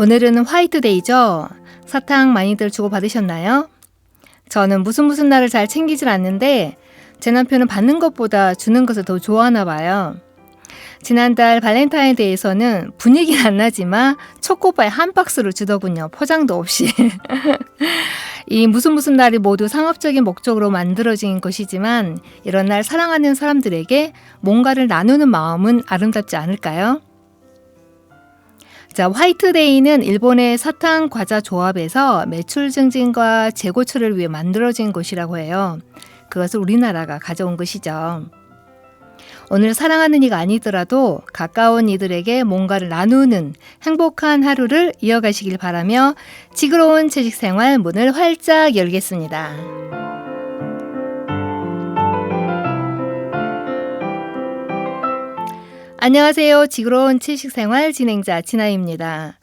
오늘은 화이트데이죠. 사탕 많이들 주고받으셨나요? 저는 무슨 날을 잘 챙기질 않는데 제 남편은 받는 것보다 주는 것을 더 좋아하나 봐요. 지난달 발렌타인데이에서는 분위기는 안 나지만 초코바에 한 박스를 주더군요. 포장도 없이. 이 무슨 날이 모두 상업적인 목적으로 만들어진 것이지만 이런 날 사랑하는 사람들에게 뭔가를 나누는 마음은 아름답지 않을까요? 자, 화이트데이는 일본의 사탕 과자 조합에서 매출 증진과 재고처를 위해 만들어진 것이라고 해요. 그것을 우리나라가 가져온 것이죠. 오늘 사랑하는 이가 아니더라도 가까운 이들에게 뭔가를 나누는 행복한 하루를 이어가시길 바라며 지그러운 채식생활 문을 활짝 열겠습니다. 안녕하세요. 지그러운 채식생활 진행자 진아입니다.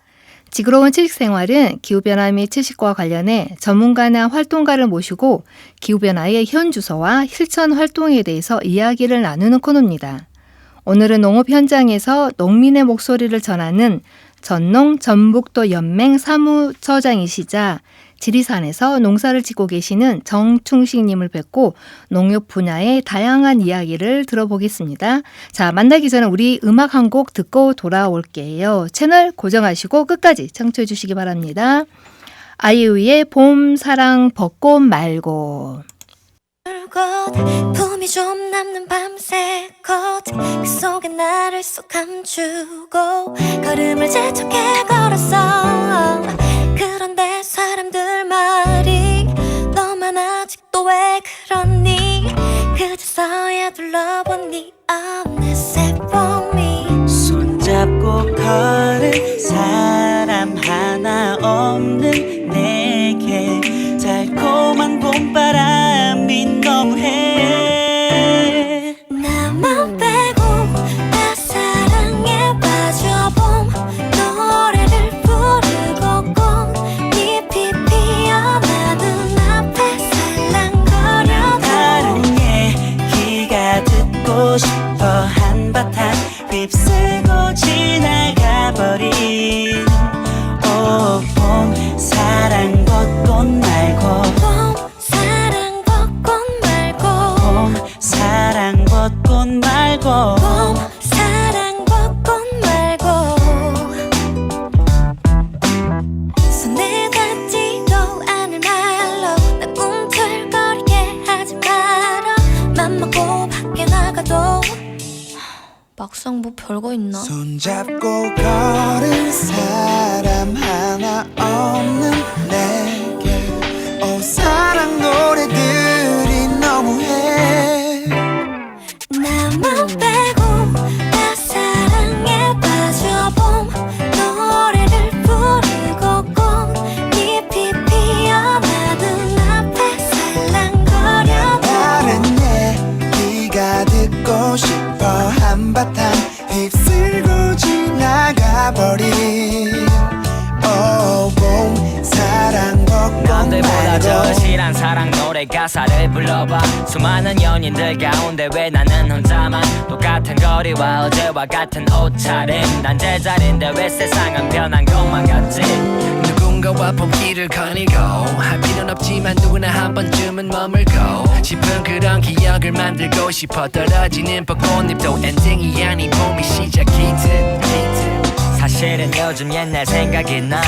지그러운 채식생활은 기후변화 및 채식과 관련해 전문가나 활동가를 모시고 기후변화의 현주소와 실천 활동에 대해서 이야기를 나누는 코너입니다. 오늘은 농업 현장에서 농민의 목소리를 전하는 전농 전북도 연맹 사무처장이시자 지리산에서 농사를 짓고 계시는 정충식님을 뵙고 농업 분야의 다양한 이야기를 들어보겠습니다. 자, 만나기 전에 우리 음악 한 곡 듣고 돌아올게요. 채널 고정하시고 끝까지 청취해 주시기 바랍니다. 아이유의 봄, 사랑, 벚꽃 말고. 품이 좀 남는 밤새꽃 그 속에 나를 쏙 감추고 걸음을 재촉해 걸었어. 그런데 사람들 말이 너만 아직도 왜 그러니 그제서야 둘러본 네 어느새 봄이 손잡고 걸은 사람 하나 없는 내게 달콤한 봄바람이 너무해. 나만 빼고 다 사랑에 빠져봄 노래를 부르고 꽃잎이 피어나 눈앞에 살랑거려 다른 얘기가 듣고 싶어 한바탕 휩쓸고 지나가버린 오 봄 사랑 벚꽃 말고 봄 사랑 벚꽃 말고 봄 사랑 벚꽃 말고 봄 사랑 벚꽃 말고 손에 닿지도 않을 말로 나 꿈틀거리게 하지 마라. 맘먹고 밖에 나가도 막상 뭐 별거 있나? 손잡고 걸은 사람 하나 없는 내게 오 사랑 노래들이 너무해. 나만 빼고 다 사랑에 빠져봄 노래를 부르고 꽃잎이 피어나 눈앞에 살랑거려 다른 얘기가 듣고 싶어 한바탕 휩쓸고 지나가버린 봄 사랑 벚꽃 남들보다 더 말고 실한 사랑 노래 가사를 불러봐. 수많은 연인들 가운데 왜 나는 혼자만 똑같은 거리와 어제와 같은 옷차림. 난 제자리인데 왜 세상은 변한 것만 같지. 누군가와 봄길을 거니고 할 필요는 없지만 누구나 한 번쯤은 머물고 싶은 그런 기억을 만들고 싶어. 떨어지는 벚꽃잎도 엔딩이 아닌 봄이 시작이듯. 사실은 요즘 옛날 생각이 나.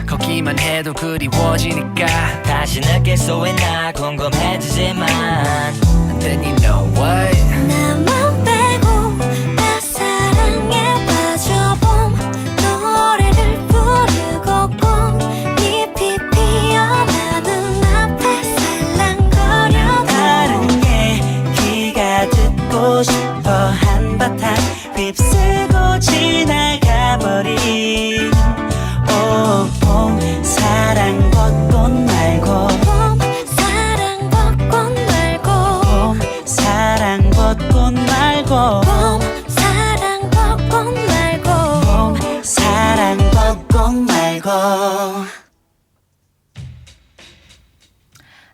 걷기만 해도 그리워지니까 다시 느낄 수 있나 궁금해지지만 And then you know what 나만 빼고 다 사랑에 빠져봄 노래를 부르고 꽃잎이 피어나 눈앞에 살랑거려 다른 얘기가 듣고 싶어 한바탕 휩쓸고 지나가버린 오 봄 사랑 벚꽃 말고 봄 사랑 벚꽃 말고 봄 사랑 벚꽃 말고 봄 사랑 벚꽃 말고 봄 사랑 벚꽃 말고.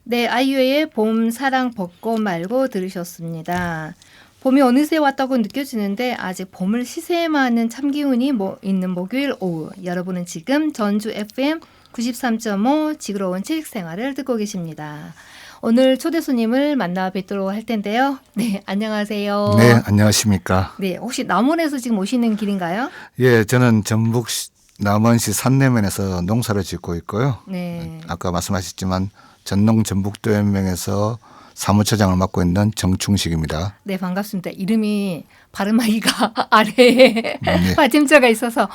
네, 아이유의 봄, 사랑, 벚꽃 말고 들으셨습니다. 봄이 어느새 왔다고 느껴지는데 아직 봄을 시샘하는 참기운이 있는 목요일 오후. 여러분은 지금 전주 FM 93.5 지그러운 채식생활을 듣고 계십니다. 오늘 초대 손님을 만나 뵙도록 할 텐데요. 네, 안녕하세요. 네, 안녕하십니까. 네, 혹시 남원에서 지금 오시는 길인가요? 예, 저는 전북 남원시 산내면에서 농사를 짓고 있고요. 네. 아까 말씀하셨지만 전농 전북도연맹에서 사무처장을 맡고 있는 정충식입니다. 네, 반갑습니다. 이름이 발음하기가 아래에 네. 받침자가 있어서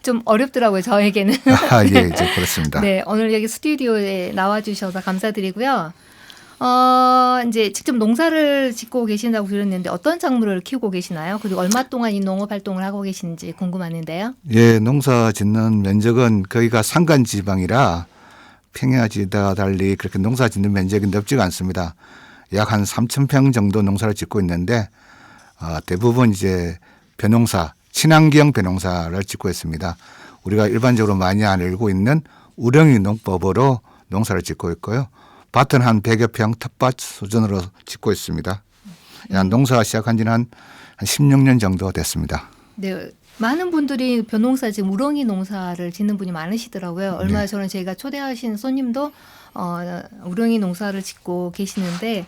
좀 어렵더라고요, 저에게는. 아, 예, 이제 그렇습니다. 네, 오늘 여기 스튜디오에 나와주셔서 감사드리고요. 이제 직접 농사를 짓고 계신다고 들었는데 어떤 작물을 키우고 계시나요? 그리고 얼마 동안 이 농업 활동을 하고 계신지 궁금하는데요. 예, 농사 짓는 면적은 거기가 산간 지방이라 평야지대와 달리 그렇게 농사 짓는 면적이 넓지가 않습니다. 약 한 3,000평 정도 농사를 짓고 있는데 대부분 이제 벼농사, 친환경 벼농사를 짓고 있습니다. 우리가 일반적으로 많이 알고 있는 우렁이 농법으로 농사를 짓고 있고요. 밭은 한 100여 평 텃밭 수준으로 짓고 있습니다. 농사 시작한 지는 한 16년 정도 됐습니다. 네, 많은 분들이 벼농사 지금 우렁이 농사를 짓는 분이 많으시더라고요. 얼마 전에 저희가 초대하신 손님도 우렁이 농사를 짓고 계시는데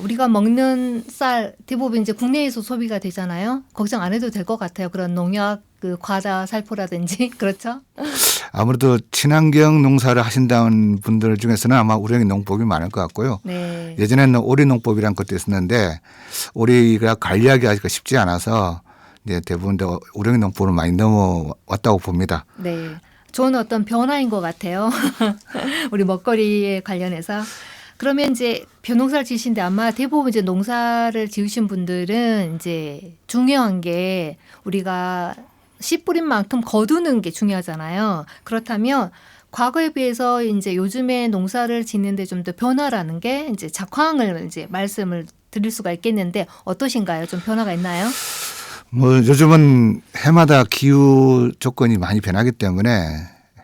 우리가 먹는 쌀 대부분 이제 국내에서 소비가 되잖아요. 걱정 안 해도 될 것 같아요. 그런 농약, 그 과다 살포라든지 그렇죠? 아무래도 친환경 농사를 하신다는 분들 중에서는 아마 우렁이 농법이 많을 것 같고요. 네. 예전에는 오리 농법이라는 것도 있었는데 오리가 관리하기 아직 쉽지 않아서 이제 대부분 다 우렁이 농법으로 많이 넘어왔다고 봅니다. 네. 좋은 어떤 변화인 것 같아요. 우리 먹거리에 관련해서. 그러면 이제 벼농사를 지으신데 아마 대부분 이제 농사를 지으신 분들은 이제 중요한 게 우리가 씨 뿌린 만큼 거두는 게 중요하잖아요. 그렇다면 과거에 비해서 이제 요즘에 농사를 짓는데 좀 더 변화라는 게 이제 작황을 이제 말씀을 드릴 수가 있겠는데 어떠신가요? 좀 변화가 있나요? 뭐 요즘은 해마다 기후 조건이 많이 변하기 때문에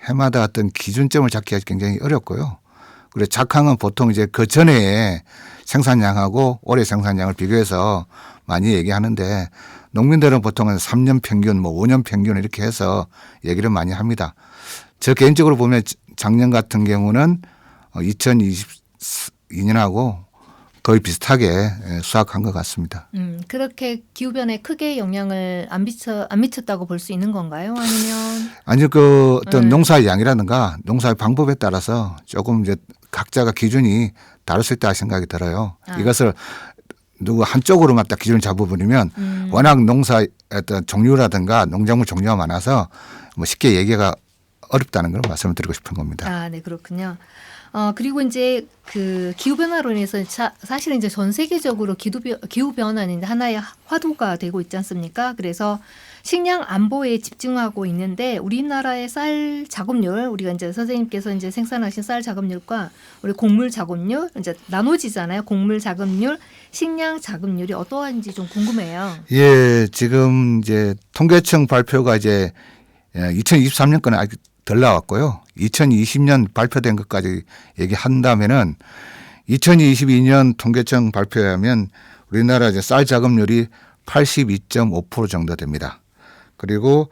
해마다 어떤 기준점을 잡기가 굉장히 어렵고요. 그리고 작황은 보통 이제 그 전에 생산량하고 올해 생산량을 비교해서 많이 얘기하는데 농민들은 보통은 3년 평균, 5년 평균 이렇게 해서 얘기를 많이 합니다. 저 개인적으로 보면 작년 같은 경우는 2022년하고 거의 비슷하게 수확한 것 같습니다. 그렇게 기후변화에 크게 영향을 안 미쳤다고 볼 수 있는 건가요? 아니면 아니 그 어떤 농사의 양이라든가 농사의 방법에 따라서 조금 이제 각자가 기준이 다를 수 있다 생각이 들어요. 이것을 누구 한쪽으로만 딱 기준을 잡아버리면 워낙 농사의 어떤 종류라든가 농작물 종류가 많아서 뭐 쉽게 얘기가 어렵다는 걸 말씀을 드리고 싶은 겁니다. 아, 네, 그렇군요. 그리고 이제 그 기후변화로 인해서 사실은 이제 전 세계적으로 기후변화는 하나의 화두가 되고 있지 않습니까? 그래서 식량 안보에 집중하고 있는데 우리나라의 쌀 작업률, 우리가 이제 선생님께서 이제 생산하신 쌀 작업률과 우리 곡물 작업률 이제 나눠지잖아요. 곡물 작업률, 식량 작업률이 어떠한지 좀 궁금해요. 예, 지금 이제 통계청 발표가 이제 2023년 거는 아직 덜 나왔고요. 2020년 발표된 것까지 얘기한다면은 2022년 통계청 발표에 하면 우리나라 이제 쌀 작업률이 82.5% 정도 됩니다. 그리고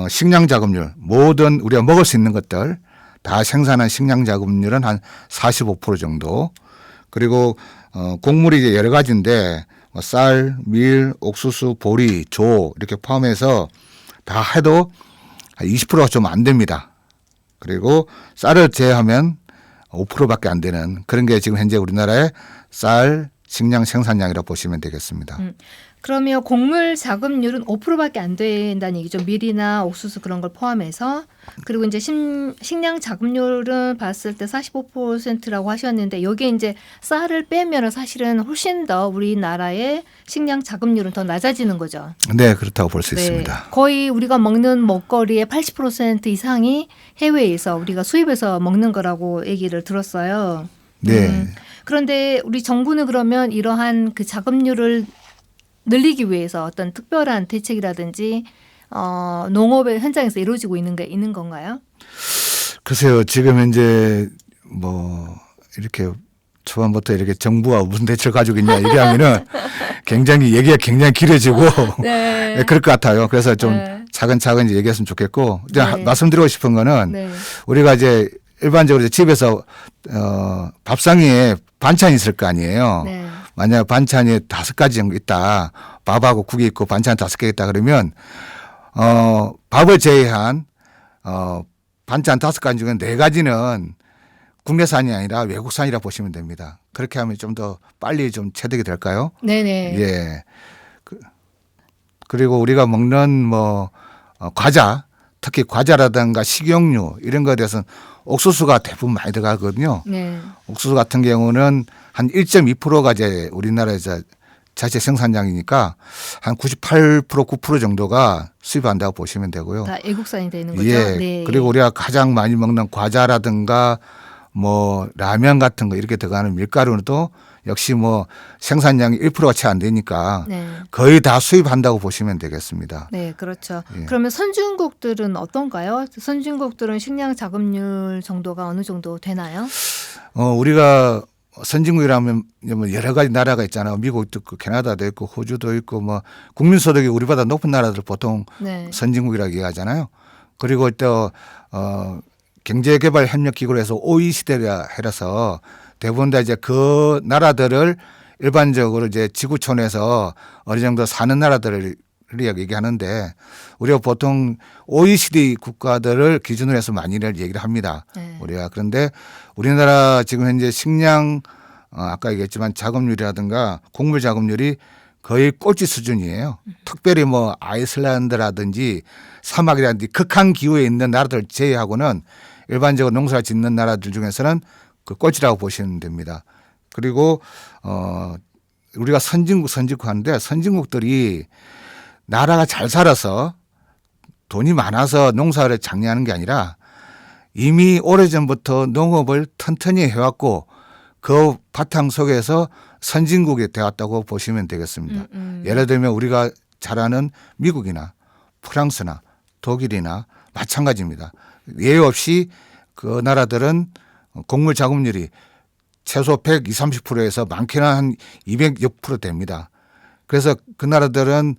식량 작업률 모든 우리가 먹을 수 있는 것들 다 생산한 식량 작업률은 한 45% 정도. 그리고 곡물이 이제 여러 가지인데 쌀, 밀, 옥수수, 보리, 조 이렇게 포함해서 다 해도 20%가 좀 안 됩니다. 그리고 쌀을 제외하면 5%밖에 안 되는 그런 게 지금 현재 우리나라의 쌀 식량 생산량이라고 보시면 되겠습니다. 그러면 곡물 작업률은 5%밖에 안 된다는 얘기죠. 밀이나 옥수수 그런 걸 포함해서. 그리고 이제 식량 작업률은 봤을 때 45%라고 하셨는데 여기에 이제 쌀을 빼면 사실은 훨씬 더 우리나라의 식량 작업률은 더 낮아지는 거죠. 네, 그렇다고 볼 수 있습니다. 거의 우리가 먹는 먹거리의 80% 이상이 해외에서 우리가 수입해서 먹는 거라고 얘기를 들었어요. 네. 그런데 우리 정부는 그러면 이러한 그 작업률을 늘리기 위해서 어떤 특별한 대책이라든지 농업의 현장에서 이루어지고 있는 건가요? 글쎄요, 지금 현재 뭐 이렇게 초반부터 이렇게 정부와 무슨 대책을 가지고 있냐 얘기하면은 굉장히 얘기가 굉장히 길어지고 네. 네, 그럴 것 같아요. 그래서 좀 네. 차근차근 이제 얘기했으면 좋겠고 이제 네. 말씀드리고 싶은 거는 네. 우리가 이제 일반적으로 이제 집에서 밥상에 반찬이 있을 거 아니에요. 네. 만약 반찬이 5가지 정도 있다. 밥하고 국이 있고 반찬 5개 있다 그러면 밥을 제외한 반찬 5가지 중에 4가지는 국내산이 아니라 외국산이라 보시면 됩니다. 그렇게 하면 좀 더 빨리 좀 체득이 될까요? 네네. 예. 그리고 우리가 먹는 뭐 과자, 특히 과자라든가 식용유 이런 거에 대해서는 옥수수가 대부분 많이 들어가거든요. 네. 옥수수 같은 경우는 한 1.2%가 이제 우리나라에서 자체 생산량이니까 한 98% 9% 정도가 수입한다고 보시면 되고요. 다 애국산이 되는 거죠. 예. 네. 그리고 우리가 가장 많이 먹는 과자라든가 뭐 라면 같은 거 이렇게 들어가는 밀가루도 역시 뭐 생산량이 1%가 채 안 되니까 네. 거의 다 수입한다고 보시면 되겠습니다. 네, 그렇죠. 예. 그러면 선진국들은 어떤가요? 선진국들은 식량 자급률 정도가 어느 정도 되나요? 우리가 선진국이라면 뭐 여러 가지 나라가 있잖아요. 미국도 있고 캐나다도 있고 호주도 있고 뭐 국민소득이 우리보다 높은 나라들 보통 네. 선진국이라고 얘기하잖아요. 그리고 또 경제개발협력기구에서 OECD라 해서 대부분 다 이제 그 나라들을 일반적으로 이제 지구촌에서 어느 정도 사는 나라들을 얘기하는데 우리가 보통 OECD 국가들을 기준으로 해서 많이들 얘기를 합니다. 네. 우리가 그런데 우리나라 지금 현재 식량 아까 얘기했지만 자급률이라든가 곡물 자급률이 거의 꼴찌 수준이에요. 특별히 뭐 아이슬란드라든지 사막이라든지 극한 기후에 있는 나라들 제외하고는 일반적으로 농사를 짓는 나라들 중에서는 그 꼴찌라고 보시면 됩니다. 그리고 우리가 선진국 하는데 선진국들이 나라가 잘 살아서 돈이 많아서 농사를 장려하는 게 아니라 이미 오래전부터 농업을 튼튼히 해왔고 그 바탕 속에서 선진국이 되었다고 보시면 되겠습니다. 예를 들면 우리가 잘 아는 미국이나 프랑스나 독일이나 마찬가지입니다. 예외 없이 그 나라들은 곡물 자급률이 최소 120, 30%에서 많게는 한 200여 % 됩니다. 그래서 그 나라들은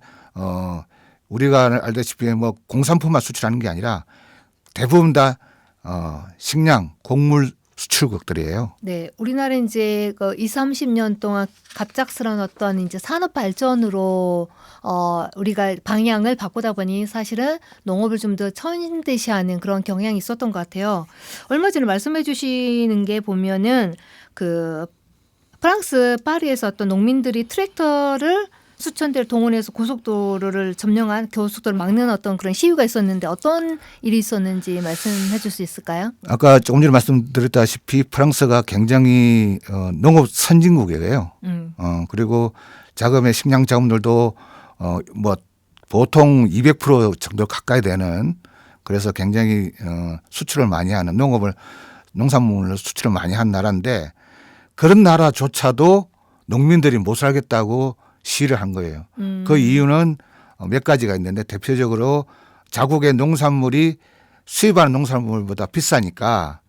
우리가 알다시피 뭐 공산품만 수출하는 게 아니라 대부분 다 식량, 곡물 수출국들이에요. 네, 우리나라는 이제 그 20, 30년 동안 갑작스러운 어떤 이제 산업 발전으로 우리가 방향을 바꾸다 보니 사실은 농업을 좀 더 천대시하는 그런 경향이 있었던 것 같아요. 얼마 전에 말씀해 주시는 게 보면은 그 프랑스 파리에서 어떤 농민들이 트랙터를 수천 대를 동원해서 고속도로를 점령한 고속도로를 막는 어떤 그런 시위가 있었는데 어떤 일이 있었는지 말씀해 줄 수 있을까요? 아까 조금 전에 말씀드렸다시피 프랑스가 굉장히 농업 선진국이에요. 그리고 자금의 식량 자금률도 뭐 보통 200% 정도 가까이 되는 그래서 굉장히 수출을 많이 하는 농산물을 수출을 많이 한 나라인데 그런 나라조차도 농민들이 못 살겠다고 시위를 한 거예요. 그 이유는 몇 가지가 있는데 대표적으로 자국의 농산물이 수입하는 농산물보다 비싸니까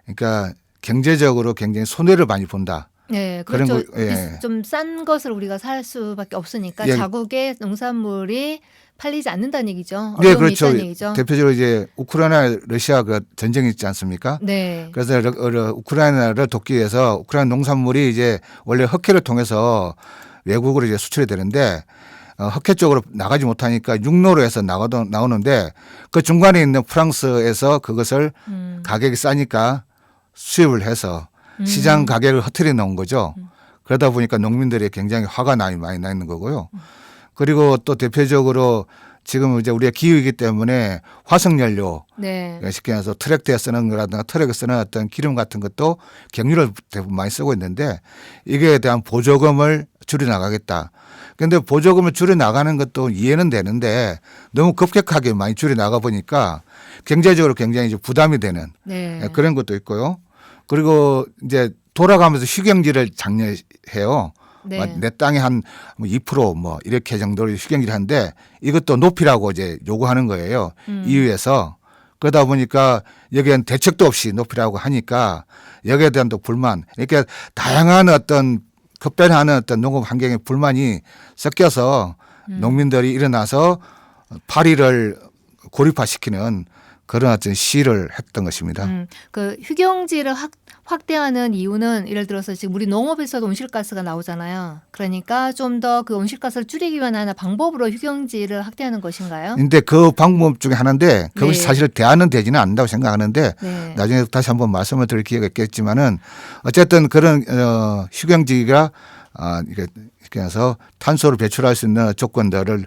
그러니까 경제적으로 굉장히 손해를 많이 본다. 네, 그런 그렇죠. 거, 예. 좀 싼 것을 우리가 살 수밖에 없으니까 예. 자국의 농산물이 팔리지 않는다는 얘기죠. 네, 어려움이 그렇죠. 있다는 얘기죠. 대표적으로 이제 우크라이나 러시아 그 전쟁이 있지 않습니까? 네. 그래서 우크라이나를 돕기 위해서 우크라이나 농산물이 이제 원래 흑해를 통해서 외국으로 이제 수출이 되는데 흑해 쪽으로 나가지 못하니까 육로로 해서 나오는데 그 중간에 있는 프랑스에서 그것을 가격이 싸니까 수입을 해서 시장 가격을 흐트려 놓은 거죠. 그러다 보니까 농민들이 굉장히 화가 많이 나 있는 거고요. 그리고 또 대표적으로 지금 이제 우리가 기후이기 때문에 화석연료 네. 쉽게 말해서 트랙터에 쓰는 거라든가 트럭에 쓰는 어떤 기름 같은 것도 경유를 대부분 많이 쓰고 있는데 이게 대한 보조금을 줄여 나가겠다. 그런데 보조금을 줄여 나가는 것도 이해는 되는데 너무 급격하게 많이 줄여 나가 보니까 경제적으로 굉장히 이제 부담이 되는 네. 그런 것도 있고요. 그리고 이제 돌아가면서 휴경지를 장려해요. 네. 내 땅에 한 2% 뭐 이렇게 정도로 휴경지를 하는데 이것도 높이라고 이제 요구하는 거예요. EU에서. 그러다 보니까 여기엔 대책도 없이 높이라고 하니까 여기에 대한 또 불만, 이렇게 다양한 어떤 급변하는 어떤 농업 환경의 불만이 섞여서 농민들이 일어나서 파리를 고립화시키는 그런 어떤 시위를 했던 것입니다. 그 휴경지를 확대하는 이유는 예를 들어서 지금 우리 농업에서도 온실가스가 나오잖아요. 그러니까 좀 더 그 온실가스를 줄이기 위한 하나 방법으로 휴경지를 확대하는 것인가요? 근데 그 방법 중에 하나인데 그것이 네. 사실 대안은 되지는 않는다고 생각하는데 네. 나중에 다시 한번 말씀을 드릴 기회가 있겠지만은 어쨌든 그런 휴경지가 이렇게 해서 탄소를 배출할 수 있는 조건들을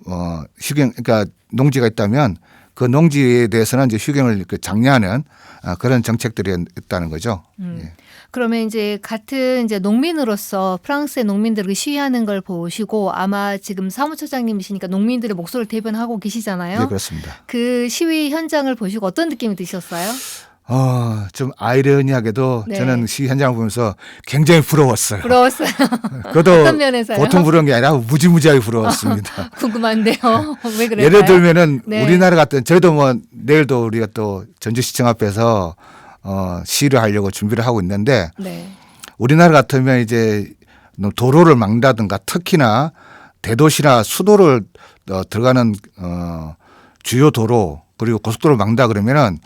그러니까 농지가 있다면 그 농지에 대해서는 이제 휴경을 장려하는 그런 정책들이 있다는 거죠. 예. 그러면 이제 같은 이제 농민으로서 프랑스의 농민들이 시위하는 걸 보시고 아마 지금 사무처장님이시니까 농민들의 목소리를 대변하고 계시잖아요. 네, 그렇습니다. 그 시위 현장을 보시고 어떤 느낌이 드셨어요? 좀 아이러니하게도 네. 저는 시위 현장을 보면서 굉장히 부러웠어요. 부러웠어요. 그것도 어떤 면에서요? 보통 부러운 게 아니라 무지무지하게 부러웠습니다. 궁금한데요. 왜 그럴까요? 예를 들면은 네. 우리나라 같은 저희도 뭐 내일도 우리가 또 전주시청 앞에서 시위를 하려고 준비를 하고 있는데 네. 우리나라 같으면 이제 도로를 막는다든가 특히나 대도시나 수도를 들어가는 주요 도로 그리고 고속도로를 막는다 그러면은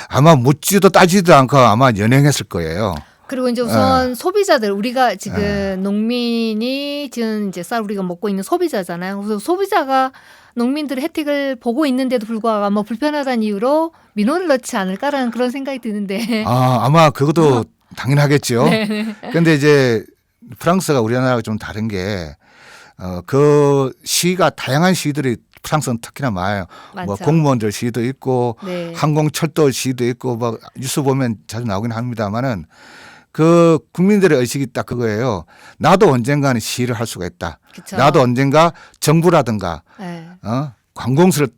아마 묻지도 따지도 않고 아마 연행했을 거예요. 그리고 이제 우선 소비자들 우리가 지금 농민이 지금 이제 쌀 우리가 먹고 있는 소비자잖아요. 그래서 소비자가 농민들의 혜택을 보고 있는데도 불구하고 아마 불편하다는 이유로 민원을 넣지 않을까라는 그런 생각이 드는데. 아마 그것도 당연하겠죠. 네. 그런데 이제 프랑스가 우리나라가 좀 다른 게 그 시위가 다양한 시위들이 프랑스는 특히나 많아요. 뭐 많죠. 공무원들 시위도 있고 네. 항공철도 시위도 있고 막 뉴스 보면 자주 나오긴 합니다만은 그 국민들의 의식이 딱 그거예요. 나도 언젠가는 시위를 할 수가 있다. 그쵸. 나도 언젠가 정부라든가 네. 관공서를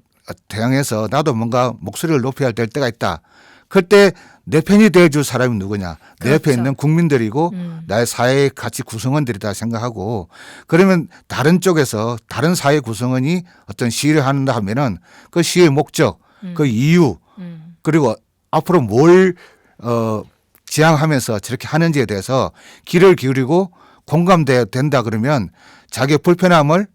대항해서 나도 뭔가 목소리를 높여야 될 때가 있다. 그때 내 편이 돼줄 사람이 누구냐. 내 옆에 그렇죠. 있는 국민들이고 나의 사회의 가치 구성원들이다 생각하고 그러면 다른 쪽에서 다른 사회 구성원이 어떤 시위를 한다 하면은 그 시위의 목적, 그 이유 그리고 앞으로 뭘 지향하면서 저렇게 하는지에 대해서 귀를 기울이고 공감된다 그러면 자기의 불편함을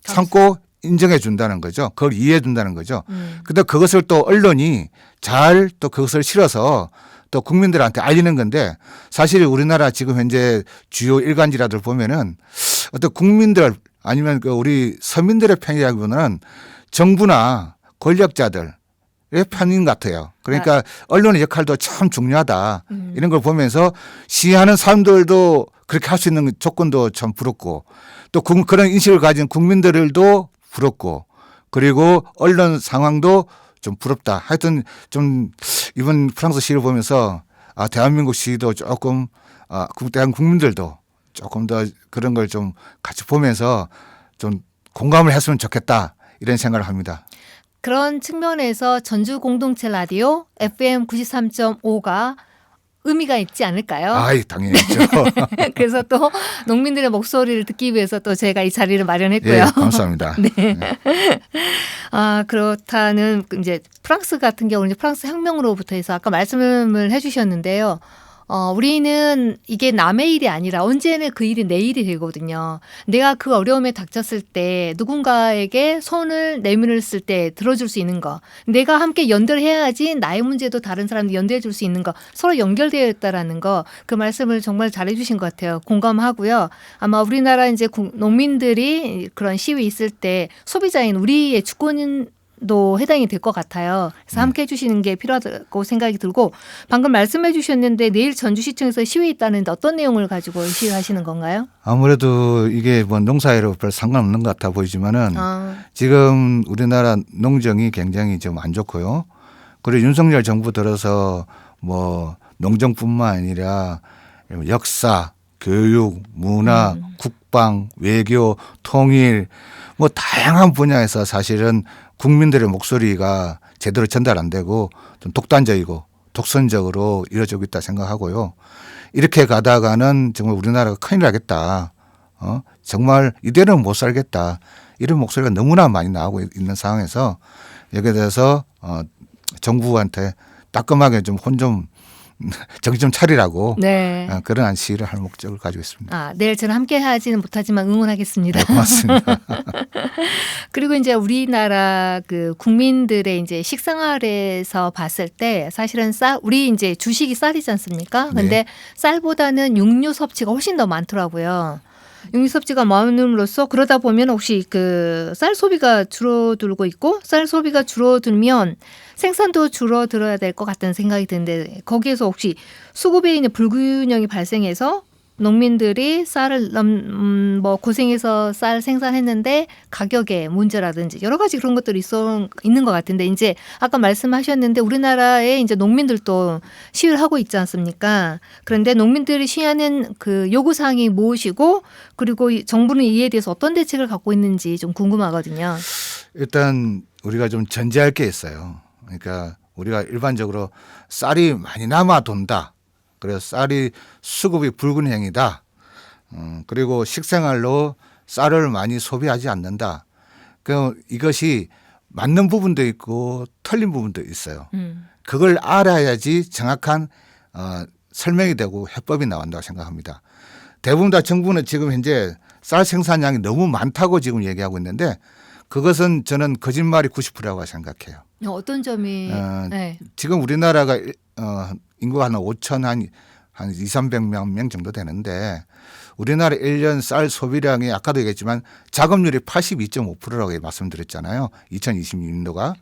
참고 인정해 준다는 거죠. 그걸 이해해 준다는 거죠. 근데 그것을 또 언론이 잘 또 그것을 실어서 또 국민들한테 알리는 건데 사실 우리나라 지금 현재 주요 일간지라들 보면은 어떤 국민들 아니면 그 우리 서민들의 편이라기보다는 정부나 권력자들의 편인 것 같아요. 그러니까 언론의 역할도 참 중요하다. 이런 걸 보면서 시위하는 사람들도 그렇게 할 수 있는 조건도 참 부럽고 또 그런 인식을 가진 국민들도 부럽고 그리고 언론 상황도 좀 부럽다. 하여튼 좀 이번 프랑스 시위를 보면서 대한민국 시위도 조금 대한 국민들도 조금 더 그런 걸 좀 같이 보면서 좀 공감을 했으면 좋겠다. 이런 생각을 합니다. 그런 측면에서 전주 공동체 라디오 FM 93.5가 의미가 있지 않을까요? 당연히 있죠. 그래서 또 농민들의 목소리를 듣기 위해서 또 제가 이 자리를 마련했고요. 예, 감사합니다. 네. 그렇다는 이제 프랑스 같은 경우는 이제 프랑스 혁명으로부터 해서 아까 말씀을 해주셨는데요. 우리는 이게 남의 일이 아니라 언제는 그 일이 내 일이 되거든요. 내가 그 어려움에 닥쳤을 때 누군가에게 손을 내밀었을 때 들어줄 수 있는 거. 내가 함께 연결해야지 나의 문제도 다른 사람들 연결해 줄 수 있는 거. 서로 연결되어 있다라는 거. 그 말씀을 정말 잘해 주신 것 같아요. 공감하고요. 아마 우리나라 이제 농민들이 그런 시위 있을 때 소비자인 우리의 주권은 도 해당이 될 것 같아요. 그래서 함께 해주시는 게 필요하다고 생각이 들고 방금 말씀해 주셨는데 내일 전주시청에서 시위 있다는데 어떤 내용을 가지고 시위하시는 건가요? 아무래도 이게 뭐 농사회로 별 상관없는 것 같아 보이지만은 지금 우리나라 농정이 굉장히 좀 안 좋고요. 그리고 윤석열 정부 들어서 뭐 농정뿐만 아니라 역사, 교육, 문화, 국방, 외교, 통일 뭐 다양한 분야에서 사실은 국민들의 목소리가 제대로 전달 안 되고 좀 독단적이고 독선적으로 이루어지고 있다 생각하고요. 이렇게 가다가는 정말 우리나라가 큰일 나겠다. 정말 이대로는 못 살겠다. 이런 목소리가 너무나 많이 나오고 있는 상황에서 여기에 대해서 정부한테 따끔하게 좀 혼 좀 정신 좀 차리라고 네. 그런 시위를 할 목적을 가지고 있습니다. 아, 내일 저는 함께 하지는 못하지만 응원하겠습니다. 네, 고맙습니다. 그리고 이제 우리나라 그 국민들의 이제 식생활에서 봤을 때 사실은 우리 이제 주식이 쌀이지 않습니까? 근데 네. 쌀보다는 육류 섭취가 훨씬 더 많더라고요. 육류 섭취가 많음으로써 그러다 보면 혹시 그 쌀 소비가 줄어들고 있고 쌀 소비가 줄어들면 생산도 줄어들어야 될 것 같다는 생각이 드는데 거기에서 혹시 수급에 있는 불균형이 발생해서 농민들이 쌀을 뭐 고생해서 쌀 생산했는데 가격에 문제라든지 여러 가지 그런 것들이 있는 것 같은데 이제 아까 말씀하셨는데 우리나라에 이제 농민들도 시위를 하고 있지 않습니까? 그런데 농민들이 시위하는 그 요구 사항이 무엇이고 그리고 정부는 이에 대해서 어떤 대책을 갖고 있는지 좀 궁금하거든요. 일단 우리가 좀 전제할 게 있어요. 그러니까 우리가 일반적으로 쌀이 많이 남아 돈다. 그래서 쌀이 수급이 불균형이다. 그리고 식생활로 쌀을 많이 소비하지 않는다. 그 이것이 맞는 부분도 있고 틀린 부분도 있어요. 그걸 알아야지 정확한 설명이 되고 해법이 나온다고 생각합니다. 대부분 다 정부는 지금 현재 쌀 생산량이 너무 많다고 지금 얘기하고 있는데 그것은 저는 거짓말이 90%라고 생각해요. 어떤 점이 네. 지금 우리나라가 인구가 한 5천 한 2, 300만 명 정도 되는데 우리나라 1년 쌀 소비량이 아까도 얘기했지만 작업률이 82.5%라고 말씀드렸잖아요. 2022년도가.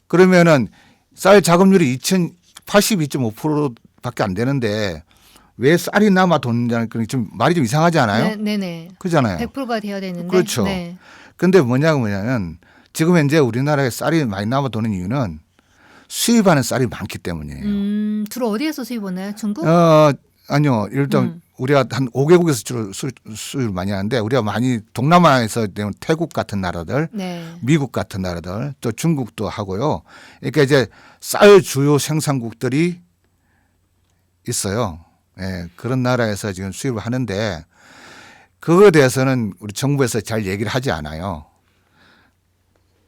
그러면은 쌀 작업률이 82.5%밖에 안 되는데 왜 쌀이 남아 돈다는 좀 말이 좀 이상하지 않아요? 네네. 그렇잖아요. 100%가 돼야 되는데. 그렇죠. 네. 근데 뭐냐면 지금 현재 우리나라에 쌀이 많이 남아 도는 이유는 수입하는 쌀이 많기 때문이에요. 주로 어디에서 수입하나요? 중국? 아니요. 일단 우리가 한 5개국에서 주로 수입을 많이 하는데 우리가 많이 동남아에서 태국 같은 나라들, 네. 미국 같은 나라들, 또 중국도 하고요. 그러니까 이제 쌀 주요 생산국들이 있어요. 예, 그런 나라에서 지금 수입을 하는데 그거에 대해서는 우리 정부에서 잘 얘기를 하지 않아요.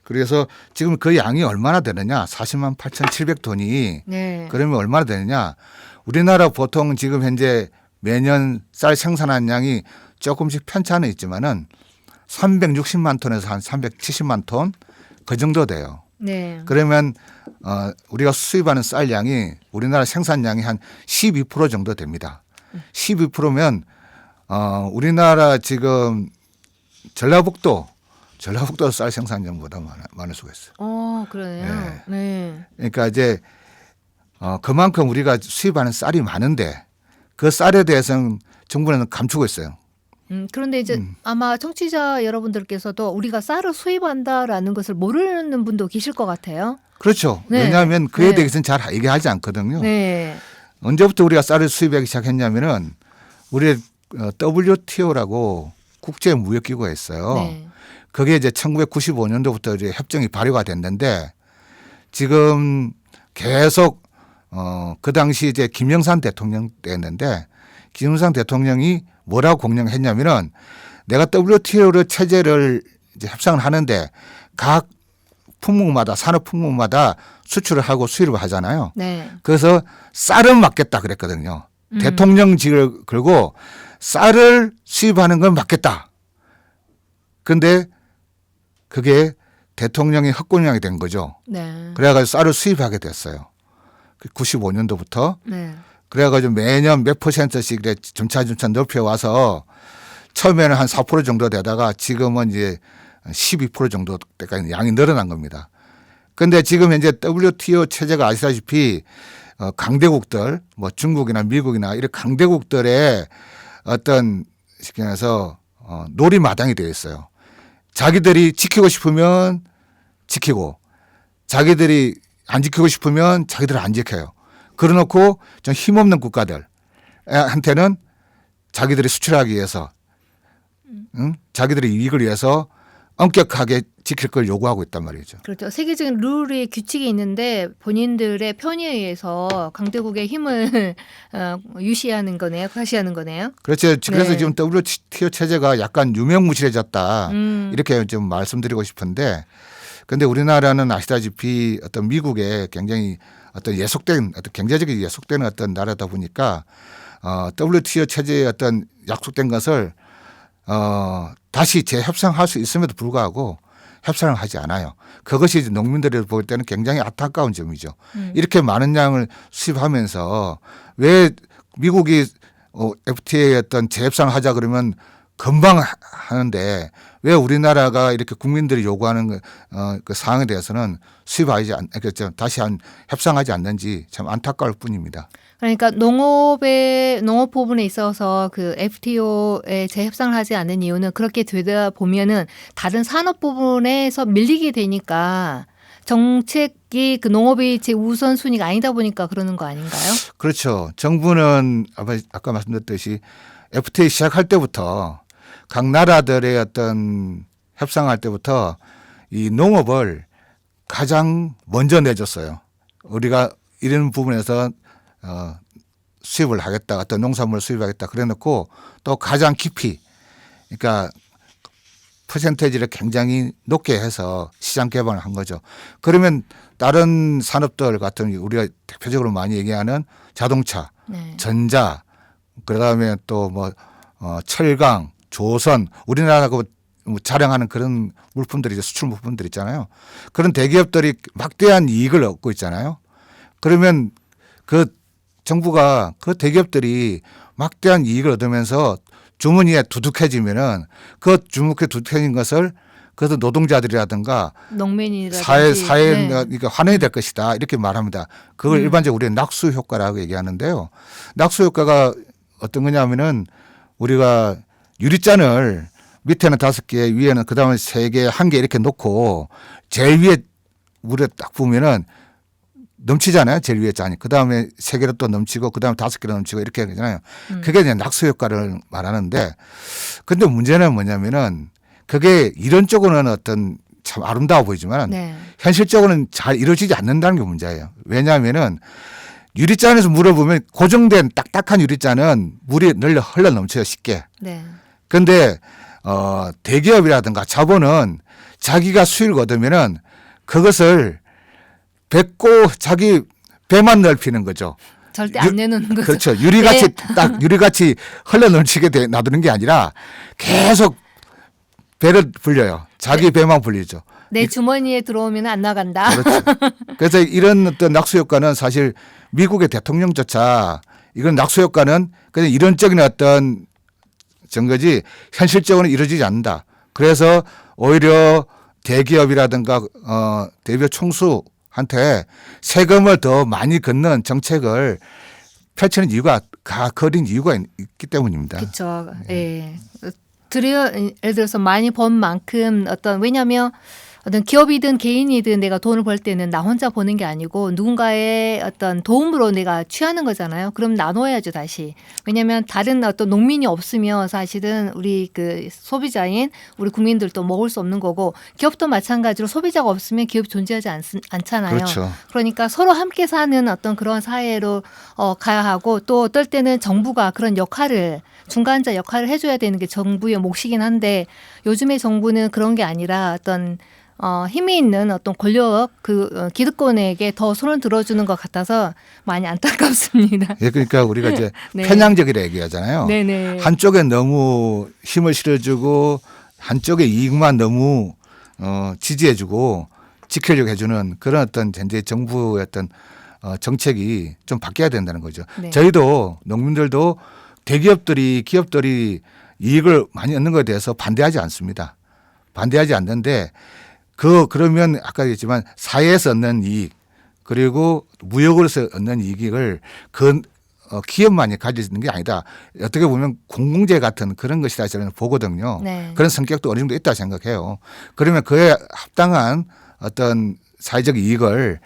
그래서 지금 그 양이 얼마나 되느냐? 40만 8,700톤이 네. 그러면 얼마나 되느냐? 우리나라 보통 지금 현재 매년 쌀 생산한 양이 조금씩 편차는 있지만은 360만 톤에서 한 370만 톤 그 정도 돼요. 네. 그러면 우리가 수입하는 쌀 양이 우리나라 생산량이 한 12% 정도 됩니다. 12%면 우리나라 지금 전라북도 쌀 생산량보다 많을 수가 있어요. 그러네요. 네. 그러니까 이제 그만큼 우리가 수입하는 쌀이 많은데 그 쌀에 대해서는 정부는 감추고 있어요. 그런데 이제 아마 청취자 여러분들께서도 우리가 쌀을 수입한다라는 것을 모르는 분도 계실 것 같아요. 그렇죠. 네. 왜냐하면 그에 네. 대해서는 잘 얘기하지 않거든요. 네. 언제부터 우리가 쌀을 수입하기 시작했냐면은 우리 WTO라고 국제무역기구가 있어요. 네. 그게 이제 1995년도부터 이제 협정이 발효가 됐는데 지금 계속 그 당시 이제 김영삼 대통령 때였는데 김영삼 대통령이 뭐라고 공약했냐면은 내가 WTO 체제를 이제 협상을 하는데 각 품목마다 산업 품목마다 수출을 하고 수입을 하잖아요. 네. 그래서 쌀은 막겠다 그랬거든요. 대통령직을 걸고 쌀을 수입하는 건 막겠다. 근데 그게 대통령의 헛공약이 된 거죠. 네. 그래가지고 쌀을 수입하게 됐어요. 95년도부터. 네. 그래가지고 매년 몇 %씩 점차 높여와서 처음에는 한 4% 정도 되다가 지금은 이제 12% 정도 때까지 양이 늘어난 겁니다. 그런데 지금 현재 WTO 체제가 아시다시피 강대국들 뭐 중국이나 미국이나 이런 강대국들의 어떤 쉽게 말해서 놀이마당이 되어 있어요. 자기들이 지키고 싶으면 지키고 자기들이 안 지키고 싶으면 자기들은 안 지켜요. 그래놓고 좀 힘없는 국가들한테는 자기들이 수출하기 위해서 자기들의 이익을 위해서 엄격하게 지킬 걸 요구하고 있단 말이죠. 그렇죠. 세계적인 룰의 규칙이 있는데 본인들의 편의에 의해서 강대국의 힘을 유시하는 거네요. 과시하는 거네요. 그렇죠. 그래서 네. 지금 WTO 체제가 약간 유명무실해졌다. 음. 이렇게 좀 말씀드리고 싶은데 근데 우리나라는 아시다시피 어떤 미국의 굉장히 어떤 예속된 어떤 경제적인 예속되는 어떤 나라다 보니까 WTO 체제의 어떤 약속된 것을 다시 재협상할 수 있음에도 불구하고 협상을 하지 않아요. 그것이 이제 농민들이 볼 때는 굉장히 안타까운 점이죠. 이렇게 많은 양을 수입하면서 왜 미국이 FTA의 어떤 재협상을 하자 그러면 금방 하는데 왜 우리나라가 이렇게 국민들이 요구하는 그 사항에 대해서는 수입하지 다시 협상하지 않는지 참 안타까울 뿐입니다. 그러니까 농업 부분에 있어서 그 FTO에 재협상을 하지 않는 이유는 그렇게 되다 보면은 다른 산업 부분에서 밀리게 되니까 정책이 그 농업이 제 우선순위가 아니다 보니까 그러는 거 아닌가요? 그렇죠. 정부는 아까 말씀드렸듯이 FTA 시작할 때부터 각 나라들의 어떤 협상할 때부터 이 농업을 가장 먼저 내줬어요. 우리가 이런 부분에서 수입을 하겠다, 어떤 농산물을 수입하겠다 그래놓고 또 가장 깊이, 그러니까 퍼센테이지를 굉장히 높게 해서 시장 개방을 한 거죠. 그러면 다른 산업들 같은 우리가 대표적으로 많이 얘기하는 자동차, 네. 전자, 그다음에 또 뭐 철강, 조선, 우리나라가 자랑하는 그런 물품들이 수출 물품들 있잖아요. 그런 대기업들이 막대한 이익을 얻고 있잖아요. 그러면 그 정부가 그 대기업들이 막대한 이익을 얻으면서 주머니에 두둑해지면은 그 주머니에 두둑해진 것을 그래서 노동자들이라든가 농민이라든지 사회 네. 그러니까 환원이 될 것이다 이렇게 말합니다. 그걸 일반적으로 우리는 낙수 효과라고 얘기하는데요. 낙수 효과가 어떤 거냐면은 우리가 유리잔을 밑에는 5개, 위에는 그다음에 3개, 1개 이렇게 놓고 제일 위에 물에 딱 부으면은 넘치잖아요. 제일 위에 잔이. 그다음에 3개로 또 넘치고 그다음에 5개로 넘치고 이렇게 되잖아요. 그게 이제 낙수 효과를 말하는데 근데 문제는 뭐냐면은 그게 이론적으로는 어떤 참 아름다워 보이지만 네. 현실적으로는 잘 이루어지지 않는다는 게 문제예요. 왜냐하면은 유리잔에서 물을 부으면 고정된 딱딱한 유리잔은 물이 흘러 넘쳐요. 쉽게. 네. 그런데 대기업이라든가 자본은 자기가 수익을 얻으면은 그것을 뱉고 자기 배만 넓히는 거죠. 절대 안 내놓는 거죠. 그렇죠. 유리같이 네. 딱 유리같이 흘러 넘치게 놔두는 게 아니라 계속 배를 불려요. 자기 배만 불리죠. 내 주머니에 들어오면 안 나간다. 그렇죠. 그래서 이런 어떤 낙수 효과는 사실 미국의 대통령조차 이건 낙수 효과는 그냥 이론적인 어떤 증거지 현실적으로는 이루어지지 않는다. 그래서 오히려 대기업이라든가 대기업 총수한테 세금을 더 많이 걷는 정책을 펼치는 이유가 거린 이유가 있기 때문입니다. 그렇죠. 예. 예를 들어서 많이 번 만큼 왜냐하면 어떤 기업이든 개인이든 내가 돈을 벌 때는 나 혼자 버는 게 아니고 누군가의 어떤 도움으로 내가 취하는 거잖아요. 그럼 나눠야죠, 다시. 왜냐하면 다른 어떤 농민이 없으면 사실은 우리 그 소비자인 우리 국민들도 먹을 수 없는 거고 기업도 마찬가지로 소비자가 없으면 기업이 존재하지 않잖아요. 그렇죠. 그러니까 서로 함께 사는 어떤 그런 사회로 가야 하고 또 어떨 때는 정부가 그런 역할을 중간자 역할을 해줘야 되는 게 정부의 몫이긴 한데 요즘의 정부는 그런 게 아니라 어떤 힘이 있는 어떤 권력 기득권에게 더 손을 들어주는 것 같아서 많이 안타깝습니다. 예, 그러니까 우리가 이제 네. 편향적이라 얘기하잖아요. 네네. 한쪽에 너무 힘을 실어주고 한쪽의 이익만 너무 지지해주고 지키려고 해주는 그런 어떤 현재 정부의 어떤 정책이 좀 바뀌어야 된다는 거죠. 네. 저희도 농민들도 기업들이 이익을 많이 얻는 것에 대해서 반대하지 않습니다. 반대하지 않는데 그러면 아까 얘기했지만 사회에서 얻는 이익 그리고 무역으로서 얻는 이익을 기업만이 가지는 게 아니다. 어떻게 보면 공공재 같은 그런 것이다 저는 보거든요. 네. 그런 성격도 어느 정도 있다 생각해요. 그러면 그에 합당한 어떤 사회적 이익을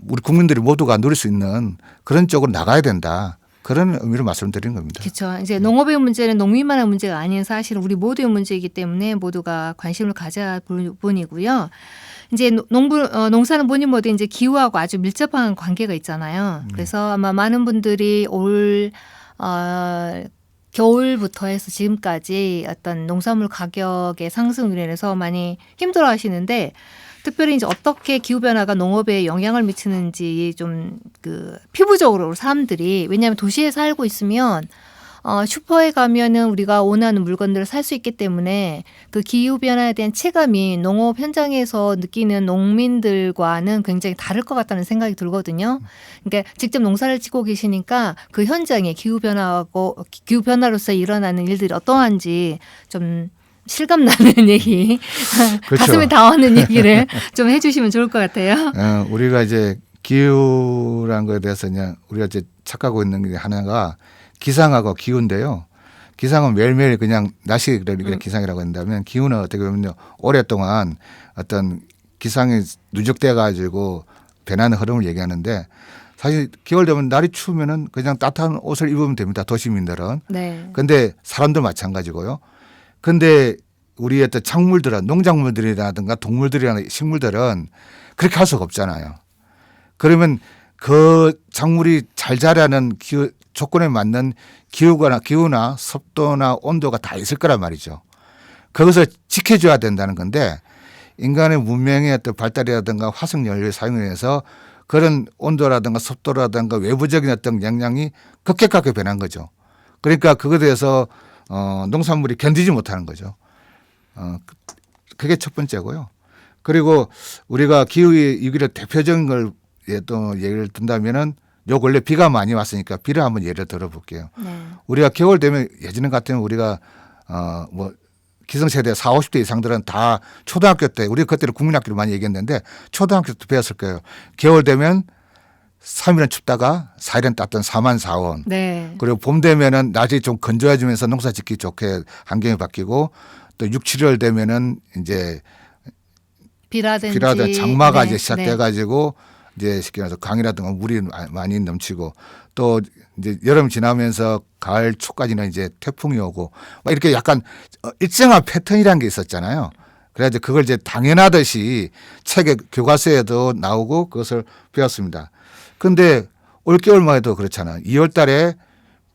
우리 국민들이 모두가 누릴 수 있는 그런 쪽으로 나가야 된다. 그런 의미로 말씀드리는 겁니다. 그렇죠. 이제 농업의 문제는 농민만의 문제가 아닌 사실은 우리 모두의 문제이기 때문에 모두가 관심을 가져야 할 부분이고요. 이제 농사는 뭐니 이제 기후하고 아주 밀접한 관계가 있잖아요. 그래서 아마 많은 분들이 올 겨울부터 해서 지금까지 어떤 농산물 가격의 상승으로 인해서 많이 힘들어 하시는데 특별히 이제 어떻게 기후 변화가 농업에 영향을 미치는지 좀 그 피부적으로 사람들이 왜냐하면 도시에 살고 있으면 슈퍼에 가면은 우리가 원하는 물건들을 살 수 있기 때문에 그 기후 변화에 대한 체감이 농업 현장에서 느끼는 농민들과는 굉장히 다를 것 같다는 생각이 들거든요. 그러니까 직접 농사를 짓고 계시니까 그 현장에 기후 변화로서 일어나는 일들이 어떠한지 좀 실감 나는 얘기, 그렇죠. 가슴에 닿아오는 얘기를 좀 해주시면 좋을 것 같아요. 우리가 이제 기후라는 거에 대해서 그냥 우리가 이제 착각하고 있는 게 하나가 기상하고 기후인데요. 기상은 매일매일 그냥 날씨 그러니까 기상이라고 한다면 기후는 어떻게 보면 오랫동안 어떤 기상이 누적돼 가지고 변하는 흐름을 얘기하는데 사실 겨울 되면 날이 추우면은 그냥 따뜻한 옷을 입으면 됩니다. 도시민들은. 네. 근데 사람도 마찬가지고요. 근데 우리 어떤 작물들은 농작물들이라든가 동물들이나 식물들은 그렇게 할 수가 없잖아요. 그러면 그 작물이 잘 자라는 기후 조건에 맞는 기후나 습도나 온도가 다 있을 거란 말이죠. 그것을 지켜줘야 된다는 건데 인간의 문명의 어떤 발달이라든가 화석연료의 사용에 의해서 그런 온도라든가 습도라든가 외부적인 어떤 영향이 급격하게 변한 거죠. 그러니까 그것에 대해서 농산물이 견디지 못하는 거죠. 그게 첫 번째고요. 그리고 우리가 기후위기의 대표적인 걸 또 예를 든다면은 요 근래 비가 많이 왔으니까 비를 한번 예를 들어볼게요. 네. 우리가 겨울 되면 예전 같으면 우리가 뭐 기성세대 40, 50대 이상들은 다 초등학교 때 우리 그때는 국민학교를 많이 얘기했는데 초등학교 때 배웠을 거예요. 겨울 되면 3일은 춥다가 4일은 따뜻한 4만 4원. 네. 그리고 봄 되면은 낮이 좀 건조해지면서 농사 짓기 좋게 환경이 바뀌고 또 6, 7월 되면은 이제 비라든지 장마가 네. 이제 시작돼 가지고 이제 쉽게 말해서 강이라든가 물이 많이 넘치고 또 이제 여름 지나면서 가을 초까지는 이제 태풍이 오고 막 이렇게 약간 일정한 패턴이라는 게 있었잖아요. 그래가지고 그걸 이제 당연하듯이 책의 교과서에도 나오고 그것을 배웠습니다. 근데 올겨울만 해도 그렇잖아요. 2월 달에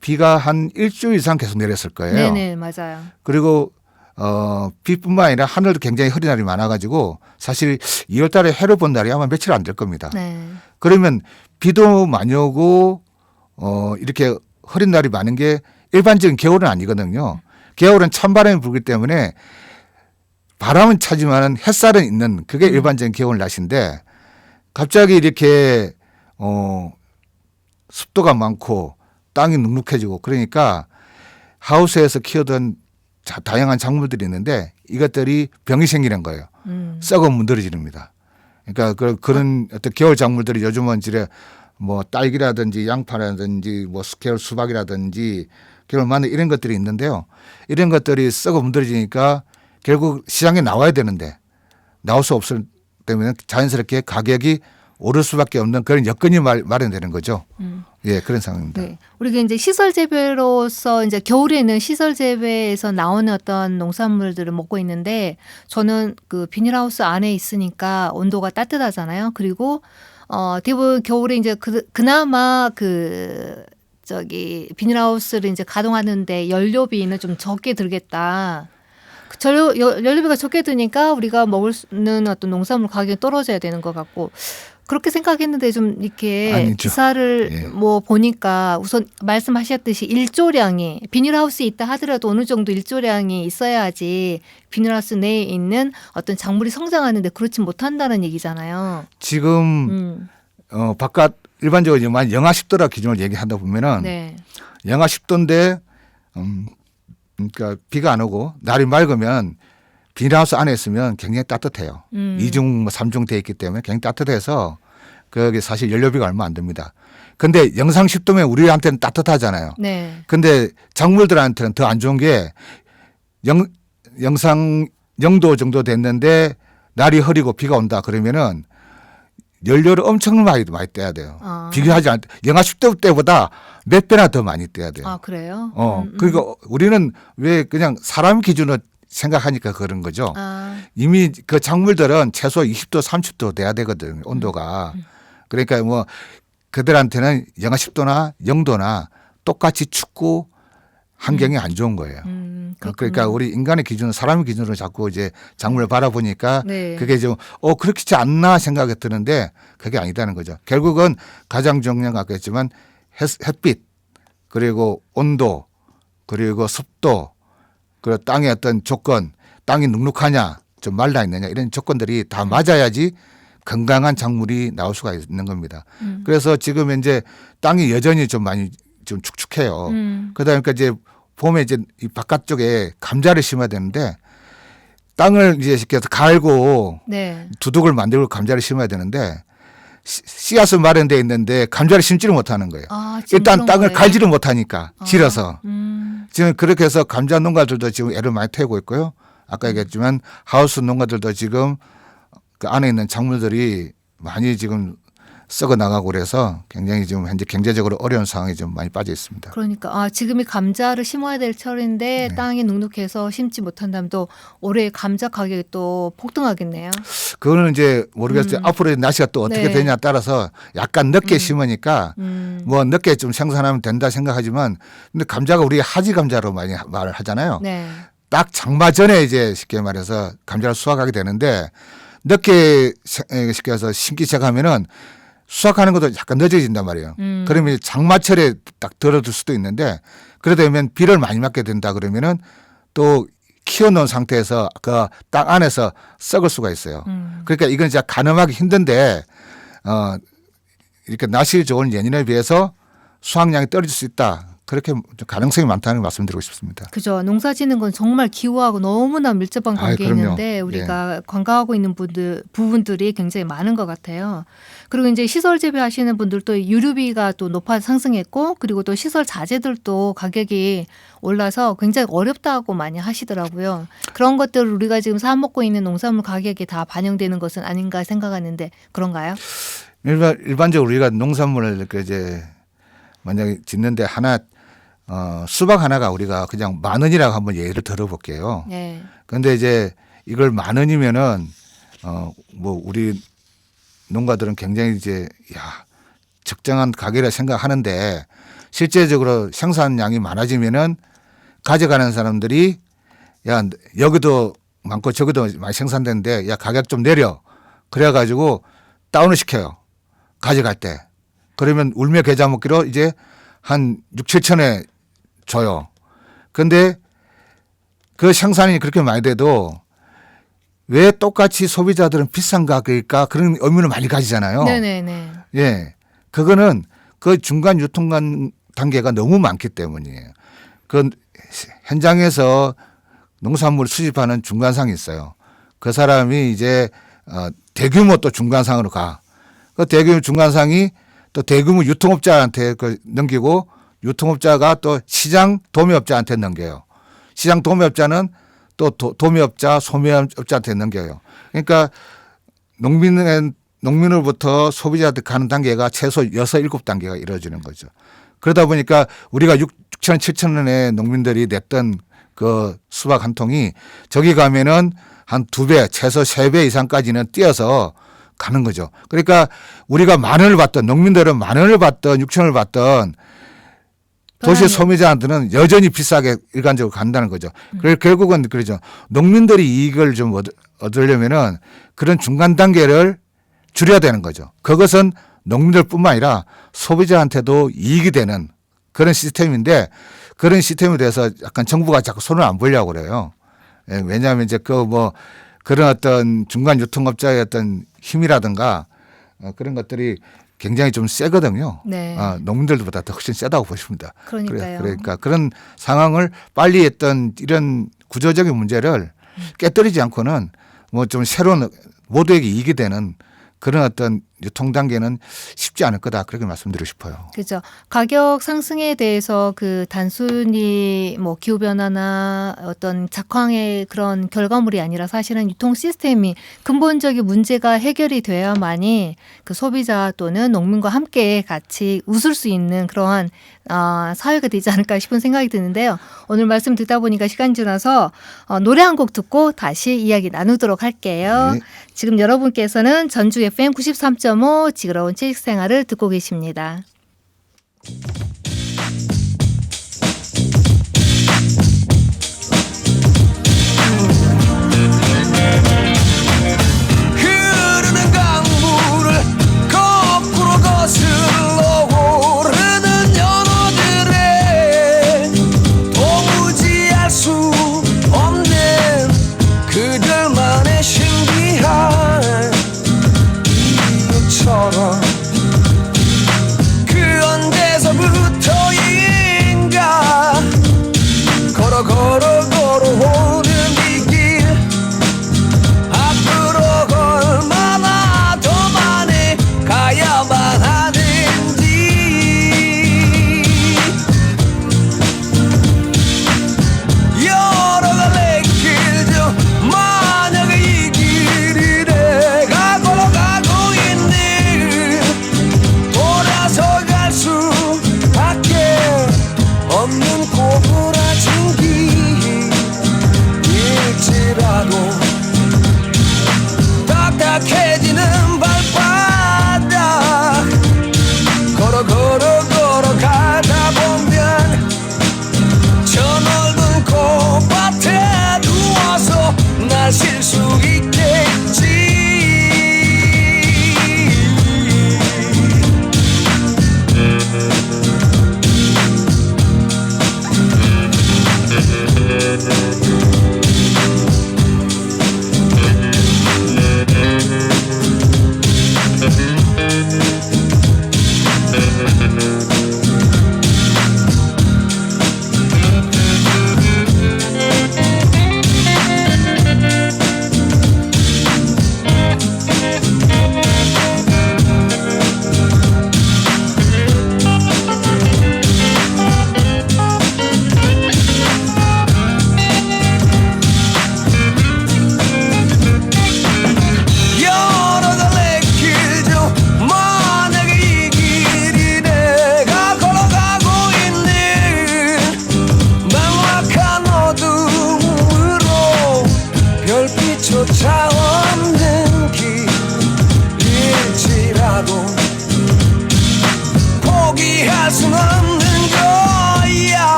비가 한 일주일 이상 계속 내렸을 거예요. 네네 맞아요. 그리고 비뿐만 아니라 하늘도 굉장히 흐린 날이 많아가지고 사실 2월 달에 해를 본 날이 아마 며칠 안 될 겁니다. 네. 그러면 비도 많이 오고 이렇게 흐린 날이 많은 게 일반적인 겨울은 아니거든요. 겨울은 찬바람이 불기 때문에 바람은 차지만은 햇살은 있는 그게 일반적인 겨울 날씨인데 갑자기 이렇게 습도가 많고 땅이 눅눅해지고 그러니까 하우스에서 키우던 다양한 작물들이 있는데 이것들이 병이 생기는 거예요. 썩어 문드러집니다. 그러니까 그런 어떤 겨울 작물들이 요즘은 이제 뭐 딸기라든지 양파라든지 뭐 겨울 수박이라든지 겨울 마늘 이런 것들이 있는데요. 이런 것들이 썩어 문드러지니까 결국 시장에 나와야 되는데 나올 수 없을 때문에 자연스럽게 가격이 오를 수밖에 없는 그런 여건이 마련되는 거죠. 예, 그런 상황입니다. 네. 우리가 이제 시설 재배로서 이제 겨울에는 시설 재배에서 나오는 어떤 농산물들을 먹고 있는데 저는 그 비닐하우스 안에 있으니까 온도가 따뜻하잖아요. 그리고 대부분 겨울에 이제 그나마 비닐하우스를 이제 가동하는데 연료비는 좀 적게 들겠다. 연료비가 적게 드니까 우리가 먹는 어떤 농산물 가격이 떨어져야 되는 것 같고 그렇게 생각했는데 좀 이렇게 아니죠. 기사를 예. 뭐 보니까 우선 말씀하셨듯이 일조량이 비닐하우스에 있다 하더라도 어느 정도 일조량이 있어야지 비닐하우스 내에 있는 어떤 작물이 성장하는데 그렇지 못한다는 얘기잖아요. 지금 바깥 일반적으로 영하 10도라 기준을 얘기하다 보면은 네. 영하 10도인데 그러니까 비가 안 오고 날이 맑으면 비닐하우스 안에 있으면 굉장히 따뜻해요. 2중, 3중 돼 있기 때문에 굉장히 따뜻해서 그게 사실 연료비가 얼마 안 듭니다. 근데 영상 10도면 우리한테는 따뜻하잖아요. 네. 근데 작물들한테는 더 안 좋은 게 영상 0도 정도 됐는데 날이 흐리고 비가 온다 그러면은 연료를 엄청 많이 떼야 돼요. 비교하지 않을 때 영하 10도 때보다 몇 배나 더 많이 떼야 돼요. 아 그래요? 그러니까 우리는 왜 그냥 사람 기준으로 생각하니까 그런 거죠. 이미 그 작물들은 최소 20도, 30도 돼야 되거든요. 온도가. 그러니까 뭐 그들한테는 영하 10도나 0도나 똑같이 춥고 환경이 안 좋은 거예요. 그렇군요. 그러니까 우리 인간의 기준은 사람의 기준으로 자꾸 이제 작물을 바라보니까 네. 그게 좀 그렇지 않나 생각이 드는데 그게 아니다는 거죠. 결국은 가장 중요한 건 아까 했지만 햇빛 그리고 온도 그리고 습도 그리고 땅의 어떤 조건 땅이 눅눅하냐 좀 말라 있느냐 이런 조건들이 다 맞아야지 건강한 작물이 나올 수가 있는 겁니다. 그래서 지금 현재 땅이 여전히 좀 많이 좀 축축해요. 그러다 보니까 이제 봄에 이제 이 바깥쪽에 감자를 심어야 되는데 땅을 이제 시켜서 갈고 네. 두둑을 만들고 감자를 심어야 되는데 씨앗은 마련돼 있는데 감자를 심지를 못하는 거예요. 아, 지금 일단 그런 땅을 거예요? 갈지를 못하니까 질어서 음. 지금 그렇게 해서 감자 농가들도 지금 애를 많이 태우고 있고요. 아까 얘기했지만 하우스 농가들도 지금 그 안에 있는 작물들이 많이 지금 썩어 나가고 그래서 굉장히 지금 현재 경제적으로 어려운 상황에 좀 많이 빠져 있습니다. 그러니까 지금이 감자를 심어야 될 철인데 네. 땅이 눅눅해서 심지 못한다면 또 올해 감자 가격이 또 폭등하겠네요. 그거는 이제 모르겠어요. 앞으로 날씨가 또 어떻게 네. 되냐에 따라서 약간 늦게 심으니까 뭐 늦게 좀 생산하면 된다 생각하지만 근데 감자가 우리 하지 감자로 많이 말을 하잖아요. 네. 딱 장마 전에 이제 쉽게 말해서 감자를 수확하게 되는데 늦게 쉽게 해서 심기 시작하면은 수확하는 것도 약간 늦어진단 말이에요. 그러면 장마철에 딱 들어들 수도 있는데 그러다 보면 비를 많이 맞게 된다 그러면은 또 키워놓은 상태에서 그 땅 안에서 썩을 수가 있어요. 그러니까 이건 진짜 가늠하기 힘든데 이렇게 날씨 좋은 예년에 비해서 수확량이 떨어질 수 있다. 그렇게 가능성이 많다는 걸 말씀드리고 싶습니다. 그죠. 농사 짓는 건 정말 기후하고 너무나 밀접한 관계에 그럼요. 있는데 우리가 관가하고 있는 부분들이 굉장히 많은 것 같아요. 그리고 이제 시설 재배하시는 분들도 유류비가 또 높아 상승했고 그리고 또 시설 자재들도 가격이 올라서 굉장히 어렵다고 많이 하시더라고요. 그런 것들을 우리가 지금 사 먹고 있는 농산물 가격에 다 반영되는 것은 아닌가 생각하는데 그런가요? 일반적으로 우리가 농산물을 이렇게 이제 만약에 짓는데 하나 수박 하나가 우리가 그냥 10,000원이라고 한번 예를 들어볼게요. 네. 그런데 이제 이걸 10,000원이면은 뭐 우리 농가들은 굉장히 이제 적정한 가격이라 생각하는데 실제적으로 생산량이 많아지면은 가져가는 사람들이 여기도 많고 저기도 많이 생산되는데 가격 좀 내려 그래가지고 다운을 시켜요. 가져갈 때. 그러면 울며 겨자 먹기로 이제 한 6,000~7,000에 줘요. 그런데 그 생산이 그렇게 많이 돼도 왜 똑같이 소비자들은 비싼 가격일까 그런 의문을 많이 가지잖아요. 네네네. 예. 그거는 그 중간 유통 단계가 너무 많기 때문이에요. 그 현장에서 농산물을 수집하는 중간상이 있어요. 그 사람이 이제 대규모 또 중간상으로 가. 그 대규모 중간상이 또 대규모 유통업자한테 넘기고 유통업자가 또 시장 도매업자한테 넘겨요. 시장 도매업자는 또 도매업자, 소매업자한테 넘겨요. 그러니까 농민으로부터 소비자한테 가는 단계가 최소 6, 7단계가 이루어지는 거죠. 그러다 보니까 우리가 6,000원, 7,000원에 농민들이 냈던 그 수박 한 통이 저기 가면은 한 2배, 최소 3배 이상까지는 뛰어서 가는 거죠. 그러니까 우리가 10,000원을 받던 농민들은 10,000원을 받던 6,000원을 받던 도시 소비자한테는 여전히 비싸게 일반적으로 간다는 거죠. 그래서 결국은 그러죠. 농민들이 이익을 좀 얻으려면은 그런 중간 단계를 줄여야 되는 거죠. 그것은 농민들뿐만 아니라 소비자한테도 이익이 되는 그런 시스템인데 그런 시스템에 대해서 약간 정부가 자꾸 손을 안 보려고 그래요. 왜냐하면 이제 그런 어떤 중간 유통업자의 어떤 힘이라든가 그런 것들이 굉장히 좀 세거든요. 네. 농민들보다 더 훨씬 세다고 보십니다. 그러니까요. 그러니까 그런 상황을 빨리 했던 이런 구조적인 문제를 깨뜨리지 않고는 뭐 좀 새로운 모두에게 이익이 되는 그런 어떤 유통 단계는 쉽지 않을 거다 그렇게 말씀드리고 싶어요. 그죠. 가격 상승에 대해서 그 단순히 뭐 기후 변화나 어떤 작황의 그런 결과물이 아니라 사실은 유통 시스템이 근본적인 문제가 해결이 돼야만이 그 소비자 또는 농민과 함께 같이 웃을 수 있는 그러한 사회가 되지 않을까 싶은 생각이 드는데요. 오늘 말씀 듣다 보니까 시간이 지나서 노래 한 곡 듣고 다시 이야기 나누도록 할게요. 네. 지금 여러분께서는 전주 FM 93.5 지그러운 채식생활을 듣고 계십니다.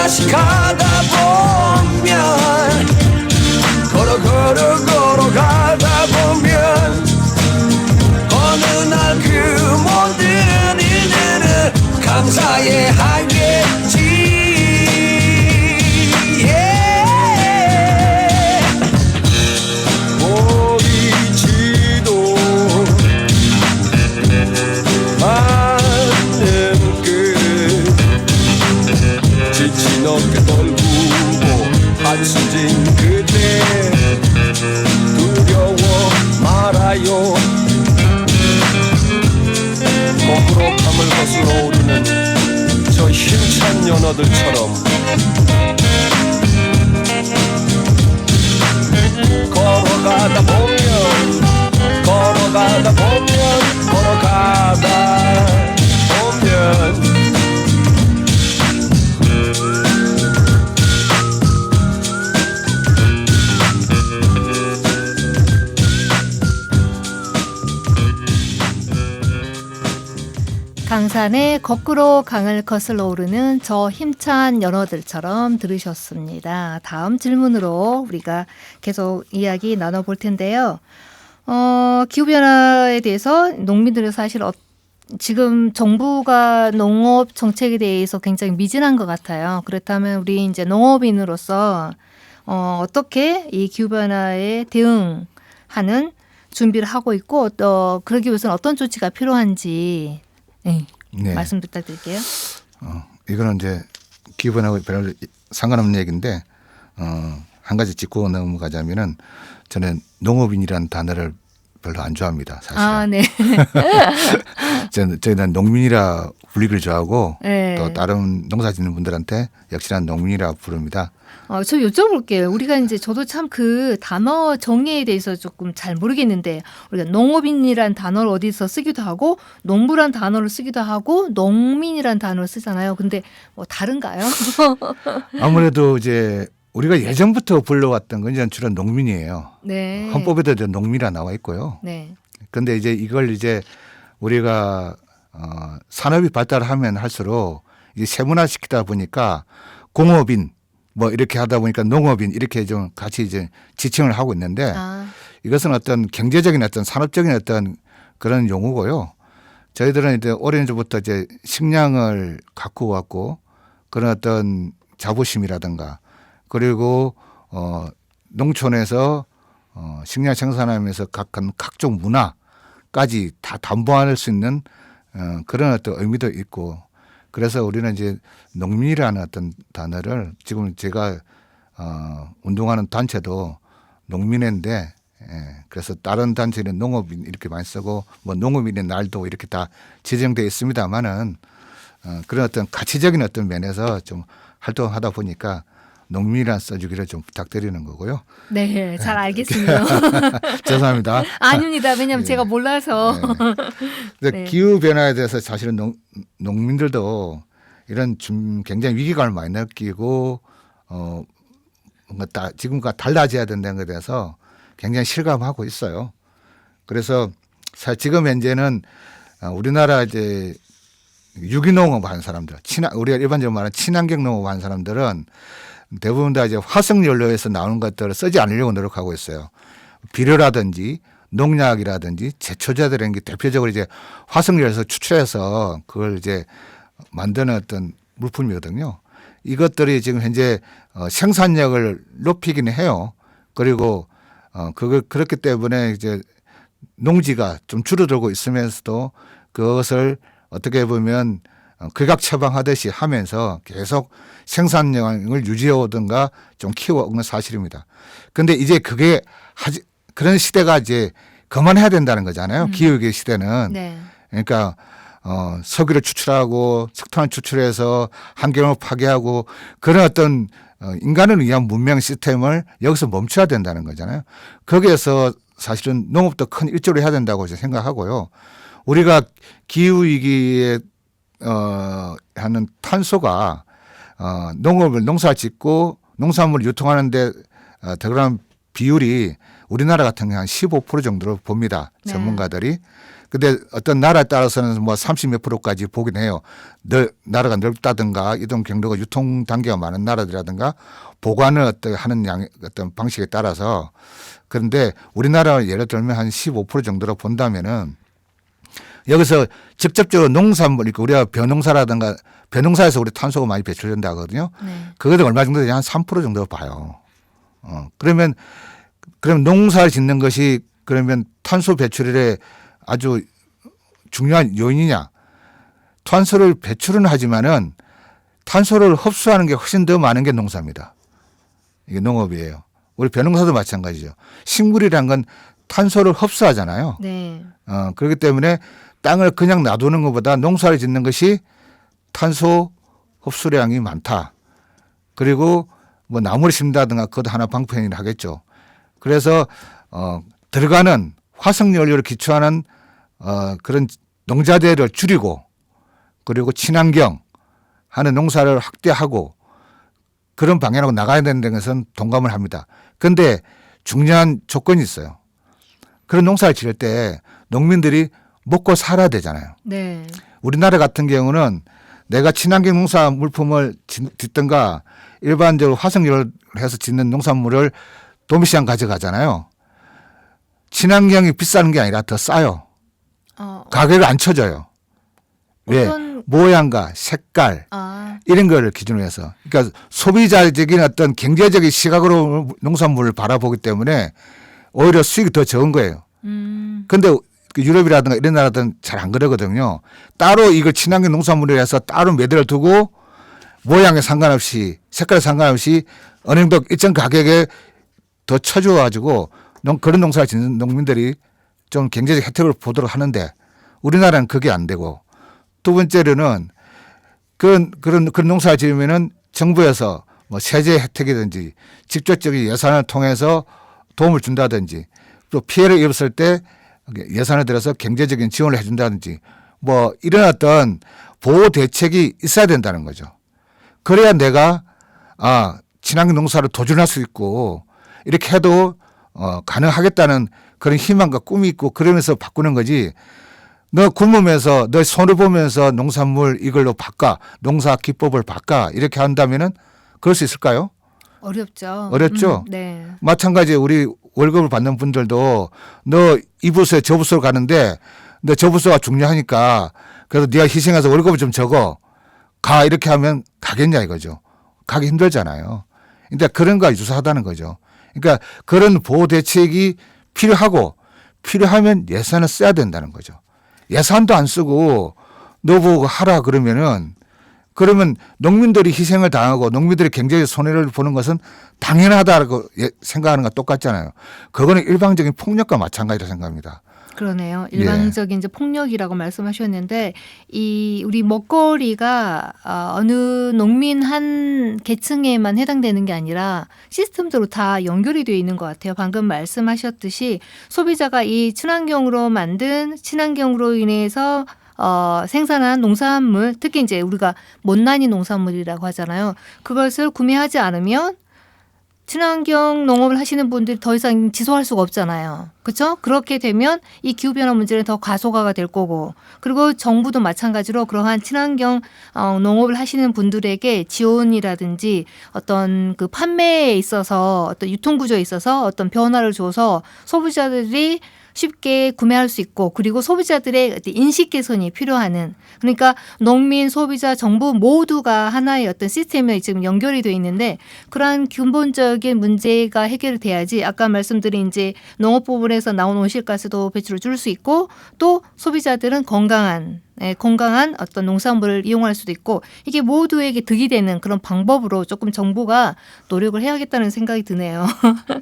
다시 가다 보면 걸어가다 보면 어느 날 그 모든 일들을 감사해 하겠지. 보이지도 않는 끝 지친 어깨 떨구고 한숨 진 그때 두려워 말아요. 거꾸로 밤을 거슬러 오르는 저 힘찬 연어들처럼 걸어가다 보면 걸어가다 보면 강산에 거꾸로 강을 거슬러 오르는 저 힘찬 연어들처럼 들으셨습니다. 다음 질문으로 우리가 계속 이야기 나눠볼 텐데요. 기후변화에 대해서 농민들은 사실 지금 정부가 농업 정책에 대해서 굉장히 미진한 것 같아요. 그렇다면 우리 이제 농업인으로서 어떻게 이 기후변화에 대응하는 준비를 하고 있고 또 그러기 위해서는 어떤 조치가 필요한지 네. 말씀 부탁드릴게요. 이거는 이제 기후변화하고 별로 상관없는 얘기인데 한 가지 짚고 넘어가자면은 저는 농업인이라는 단어를 별로 안 좋아합니다. 사실. 아, 네. 저희는 농민이라 불리기를 좋아하고 네. 또 다른 농사 짓는 분들한테 역시나 농민이라 부릅니다. 저 여쭤볼게요. 우리가 이제 저도 참 그 단어 정의에 대해서 조금 잘 모르겠는데 우리가 농업인이란 단어를 어디서 쓰기도 하고 농부란 단어를 쓰기도 하고 농민이란 단어를 쓰잖아요. 근데 뭐 다른가요? 아무래도 이제 우리가 예전부터 불러왔던 건 이제 주로 농민이에요. 네. 헌법에도 이제 농민이라 나와 있고요. 네. 근데 이제 이걸 이제 우리가 산업이 발달하면 할수록 이제 세분화시키다 보니까 공업인 뭐 이렇게 하다 보니까 농업인 이렇게 좀 같이 이제 지칭을 하고 있는데 이것은 어떤 경제적인 어떤 산업적인 어떤 그런 용어고요. 저희들은 이제 오래전부터 이제 식량을 갖고 왔고 그런 어떤 자부심이라든가 그리고 농촌에서 식량 생산하면서 각종 문화까지 다 담보할 수 있는 그런 어떤 의미도 있고 그래서 우리는 이제 농민이라는 어떤 단어를 지금 제가 운동하는 단체도 농민인데 그래서 다른 단체는 농업인 이렇게 많이 쓰고 뭐 농업인의 날도 이렇게 다 지정되어 있습니다만은 그런 어떤 가치적인 어떤 면에서 좀 활동하다 보니까 농민이란 써주기를 좀 부탁드리는 거고요. 네, 잘 알겠습니다. 죄송합니다. 아닙니다. 왜냐하면 제가 몰라서. 네. 기후 변화에 대해서 사실은 농민들도 이런 좀 굉장히 위기감을 많이 느끼고 뭔가 지금과 달라져야 된다는 것에 대해서 굉장히 실감하고 있어요. 그래서 지금 현재는 우리나라 이제 유기농업 하는 사람들, 우리가 일반적으로 말하는 친환경 농업 하는 사람들은 대부분 다 이제 화석연료에서 나오는 것들을 쓰지 않으려고 노력하고 있어요. 비료라든지 농약이라든지 제초제들이라는 게 대표적으로 이제 화석연료에서 추출해서 그걸 이제 만드는 어떤 물품이거든요. 이것들이 지금 현재 생산력을 높이기는 해요. 그리고 그렇기 때문에 이제 농지가 좀 줄어들고 있으면서도 그것을 어떻게 보면 극악 처방하듯이 하면서 계속 생산량을 유지해 오든가 좀 키워오는 사실입니다. 그런데 이제 그런 시대가 이제 그만해야 된다는 거잖아요. 기후위기 시대는. 네. 그러니까 석유를 추출하고 석탄을 추출해서 환경을 파괴하고 그런 어떤 인간을 위한 문명 시스템을 여기서 멈춰야 된다는 거잖아요. 거기에서 사실은 농업도 큰 일조를 해야 된다고 생각하고요. 우리가 기후위기에 하는 탄소가 농사 짓고 농산물 유통하는데 들어가는 비율이 우리나라 같은 경우 한 15% 정도로 봅니다. 네. 전문가들이. 근데 어떤 나라에 따라서는 뭐 30 몇 프로까지 보긴 해요. 나라가 넓다든가 이동 경로가 유통 단계가 많은 나라들이라든가 보관을 어떤 하는 어떤 방식에 따라서. 그런데 우리나라 예를 들면 한 15% 정도로 본다면은 여기서 직접적으로 농산물, 그러니까 우리가 벼농사라든가 벼농사에서 우리 탄소가 많이 배출된다 하거든요. 네. 그것도 얼마 정도 되냐 한 3% 정도 봐요. 그러면 농사를 짓는 것이 그러면 탄소 배출에 아주 중요한 요인이냐? 탄소를 배출은 하지만은 탄소를 흡수하는 게 훨씬 더 많은 게 농사입니다. 이게 농업이에요. 우리 벼농사도 마찬가지죠. 식물이란 건 탄소를 흡수하잖아요. 네. 그렇기 때문에 땅을 그냥 놔두는 것보다 농사를 짓는 것이 탄소 흡수량이 많다. 그리고 뭐 나무를 심다든가 그것도 하나 방편이라 하겠죠. 그래서 들어가는 화석연료를 기초하는 그런 농자재를 줄이고 그리고 친환경 하는 농사를 확대하고 그런 방향으로 나가야 되는 것은 동감을 합니다. 그런데 중요한 조건이 있어요. 그런 농사를 지을 때 농민들이 먹고 살아야 되잖아요. 네. 우리나라 같은 경우는 내가 친환경 농사 물품을 짓든가 일반적으로 화석연료를 해서 짓는 농산물을 도매시장 가져가잖아요. 친환경이 비싼 게 아니라 더 싸요. 가격을 안 쳐줘요. 왜? 모양과 색깔 이런 거를 기준으로 해서. 그러니까 소비자적인 어떤 경제적인 시각으로 농산물을 바라보기 때문에 오히려 수익이 더 적은 거예요. 그런데 유럽이라든가 이런 나라들은 잘 안 그러거든요. 따로 이걸 친환경 농산물이라 해서 따로 매대를 두고 모양에 상관없이 색깔에 상관없이 어느 정도 일정 가격에 더 쳐줘가지고 그런 농사를 짓는 농민들이 좀 경제적 혜택을 보도록 하는데 우리나라는 그게 안 되고 두 번째로는 그런 농사를 지으면은 정부에서 뭐 세제 혜택이든지 직접적인 예산을 통해서 도움을 준다든지 또 피해를 입었을 때 예산을 들어서 경제적인 지원을 해준다든지 뭐 이런 어떤 보호 대책이 있어야 된다는 거죠. 그래야 내가 친환경 농사를 도전할 수 있고 이렇게 해도 가능하겠다는 그런 희망과 꿈이 있고 그러면서 바꾸는 거지. 너 굶으면서 너 손을 보면서 농산물 이걸로 바꿔 농사 기법을 바꿔 이렇게 한다면은 그럴 수 있을까요? 어렵죠. 어렵죠. 네. 마찬가지 우리 월급을 받는 분들도 너 이 부서에 저 부서로 가는데 너 저 부서가 중요하니까 그래서 네가 희생해서 월급을 좀 적어 가 이렇게 하면 가겠냐 이거죠. 가기 힘들잖아요. 그러니까 그런 거와 유사하다는 거죠. 그러니까 그런 보호 대책이 필요하고 필요하면 예산을 써야 된다는 거죠. 예산도 안 쓰고 너 보고 하라 그러면 농민들이 희생을 당하고 농민들이 경제적 손해를 보는 것은 당연하다고 생각하는 거 똑같잖아요. 그거는 일방적인 폭력과 마찬가지라 생각합니다. 그러네요. 일방적인 이제 폭력이라고 말씀하셨는데 우리 먹거리가 어느 농민 한 계층에만 해당되는 게 아니라 시스템대로 다 연결이 되어 있는 것 같아요. 방금 말씀하셨듯이 소비자가 이 친환경으로 인해서 생산한 농산물, 특히 이제 우리가 못난이 농산물이라고 하잖아요. 그것을 구매하지 않으면 친환경 농업을 하시는 분들이 더 이상 지속할 수가 없잖아요. 그렇죠? 그렇게 되면 이 기후변화 문제는 더 가소화가 될 거고 그리고 정부도 마찬가지로 그러한 친환경 농업을 하시는 분들에게 지원이라든지 어떤 그 판매에 있어서 어떤 유통구조에 있어서 어떤 변화를 줘서 소비자들이 쉽게 구매할 수 있고 그리고 소비자들의 인식 개선이 필요하는 그러니까 농민, 소비자, 정부 모두가 하나의 어떤 시스템에 지금 연결이 돼 있는데 그러한 근본적인 문제가 해결이 돼야지 아까 말씀드린 이제 농업 부분에서 나온 온실가스도 배출을 줄 수 있고 또 소비자들은 건강한 어떤 농산물을 이용할 수도 있고 이게 모두에게 득이 되는 그런 방법으로 조금 정부가 노력을 해야겠다는 생각이 드네요.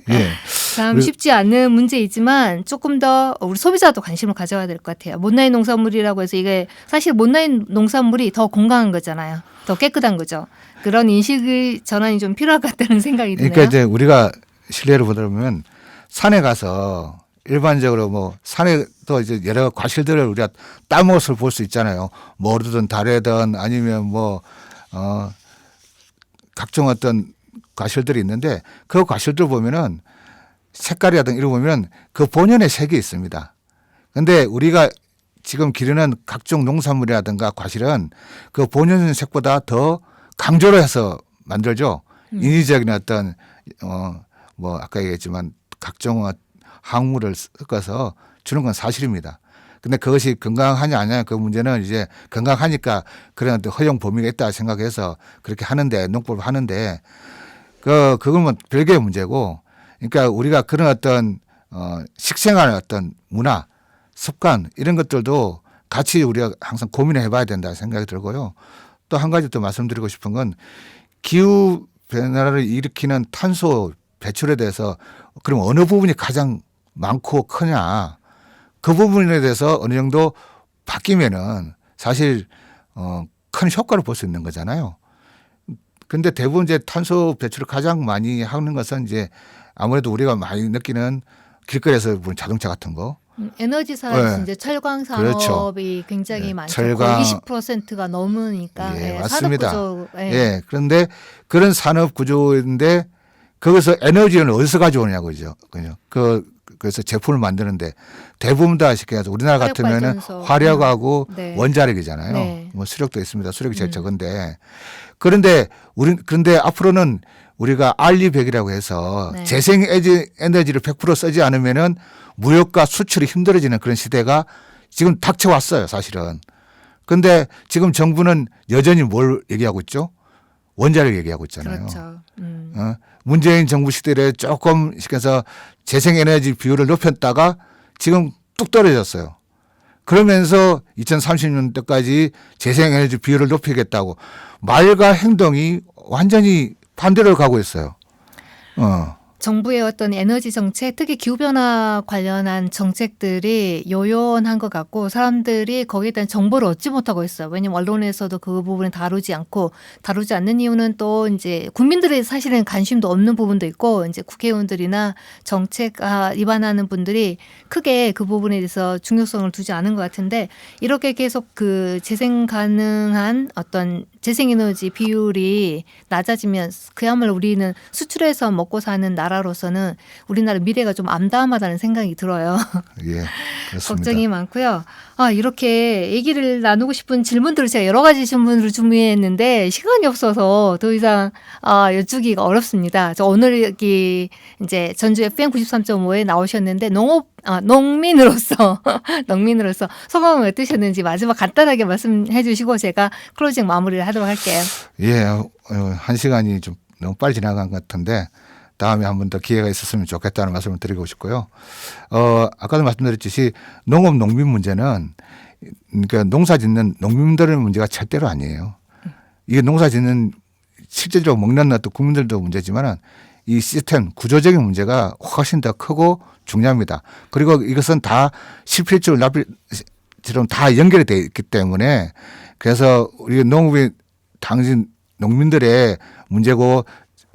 예. 참 쉽지 않은 문제이지만 조금 더 우리 소비자도 관심을 가져야 될 것 같아요. 못난이 농산물이라고 해서 이게 사실 못난이 농산물이 더 건강한 거잖아요. 더 깨끗한 거죠. 그런 인식의 전환이 좀 필요할 것 같다는 생각이 드네요. 그러니까 이제 우리가 실례로 보면 산에 가서 일반적으로 뭐 산에도 이제 여러 과실들을 우리가 따먹을 볼 수 있잖아요. 모르든 다래든 아니면 뭐 각종 어떤 과실들이 있는데 그 과실들 보면은 색깔이라든 이런 보면 그 본연의 색이 있습니다. 그런데 우리가 지금 기르는 각종 농산물이라든가 과실은 그 본연색보다 더 강조를 해서 만들죠. 인위적인 어떤 뭐 아까 얘기했지만 각종 항물을 섞어서 주는 건 사실입니다. 근데 그것이 건강하냐 아니냐 그 문제는 이제 건강하니까 그런 어떤 허용 범위가 있다 생각해서 그렇게 하는데 농법을 하는데 그건 뭐 별개의 문제고 그러니까 우리가 그런 어떤 식생활 어떤 문화 습관 이런 것들도 같이 우리가 항상 고민을 해봐야 된다 생각이 들고요. 또 한 가지 더 말씀드리고 싶은 건 기후 변화를 일으키는 탄소 배출에 대해서 그럼 어느 부분이 가장 많고 크냐 그 부분에 대해서 어느 정도 바뀌면은 사실 큰 효과를 볼 수 있는 거잖아요. 근데 대부분 이제 탄소 배출을 가장 많이 하는 것은 이제 아무래도 우리가 많이 느끼는 길거리에서 보는 자동차 같은 거. 에너지 산업에서 네. 이제 철강 그렇죠. 산업이 굉장히 네. 많죠. 철강. 거의 20%가 넘으니까 예, 예, 맞습니다. 산업 구조. 예. 그런데 그런 산업 구조인데 거기서 에너지는 어디서 가져오냐고죠. 그래서 제품을 만드는데 대부분 다 쉽게 해서 우리나라 같으면은 화력발전소. 화력하고 네. 원자력이잖아요. 네. 뭐 수력도 있습니다. 수력이 제일 적은데 그런데 그런데 앞으로는 우리가 알리백이라고 해서 네. 재생 에너지를 100% 쓰지 않으면은 무역과 수출이 힘들어지는 그런 시대가 지금 닥쳐왔어요, 사실은. 근데 지금 정부는 여전히 뭘 얘기하고 있죠? 원자력 얘기하고 있잖아요. 그렇죠. 문재인 정부 시대에 조금 시켜서 재생에너지 비율을 높였다가 지금 뚝 떨어졌어요. 그러면서 2030년대까지 재생에너지 비율을 높이겠다고 말과 행동이 완전히 반대로 가고 있어요. 정부의 어떤 에너지 정책, 특히 기후변화 관련한 정책들이 요연한 것 같고 사람들이 거기에 대한 정보를 얻지 못하고 있어요. 왜냐하면 언론에서도 그 부분을 다루지 않는 이유는 또 이제 국민들의 사실은 관심도 없는 부분도 있고 이제 국회의원들이나 정책 위반하는 분들이 크게 그 부분에 대해서 중요성을 두지 않은 것 같은데 이렇게 계속 그 재생 가능한 어떤 재생에너지 비율이 낮아지면 그야말로 우리는 수출해서 먹고 사는 나라로서는 우리나라 미래가 좀 암담하다는 생각이 들어요. 예, 그렇습니다. 걱정이 많고요. 이렇게 얘기를 나누고 싶은 질문들을 제가 여러 가지 질문을 준비했는데 시간이 없어서 더 이상 여쭈기가 어렵습니다. 저 오늘 여기 이제 전주 FM 93.5에 나오셨는데 농민으로서 소감은 어떠셨는지 마지막 간단하게 말씀해 주시고 제가 클로징 마무리를 하도록 할게요. 예, 한 시간이 좀 너무 빨리 지나간 것 같은데 다음에 한 번 더 기회가 있었으면 좋겠다는 말씀을 드리고 싶고요. 아까도 말씀드렸듯이 농민 문제는 그러니까 농사 짓는 농민들의 문제가 절대로 아니에요. 이게 농사 짓는 실제적으로 먹는 어떤 국민들도 문제지만은 이 시스템 구조적인 문제가 훨씬 더 크고 중요합니다. 그리고 이것은 다 실필줄 납필처럼 다 연결이 되어 있기 때문에 그래서 우리 농업이 당신 농민들의 문제고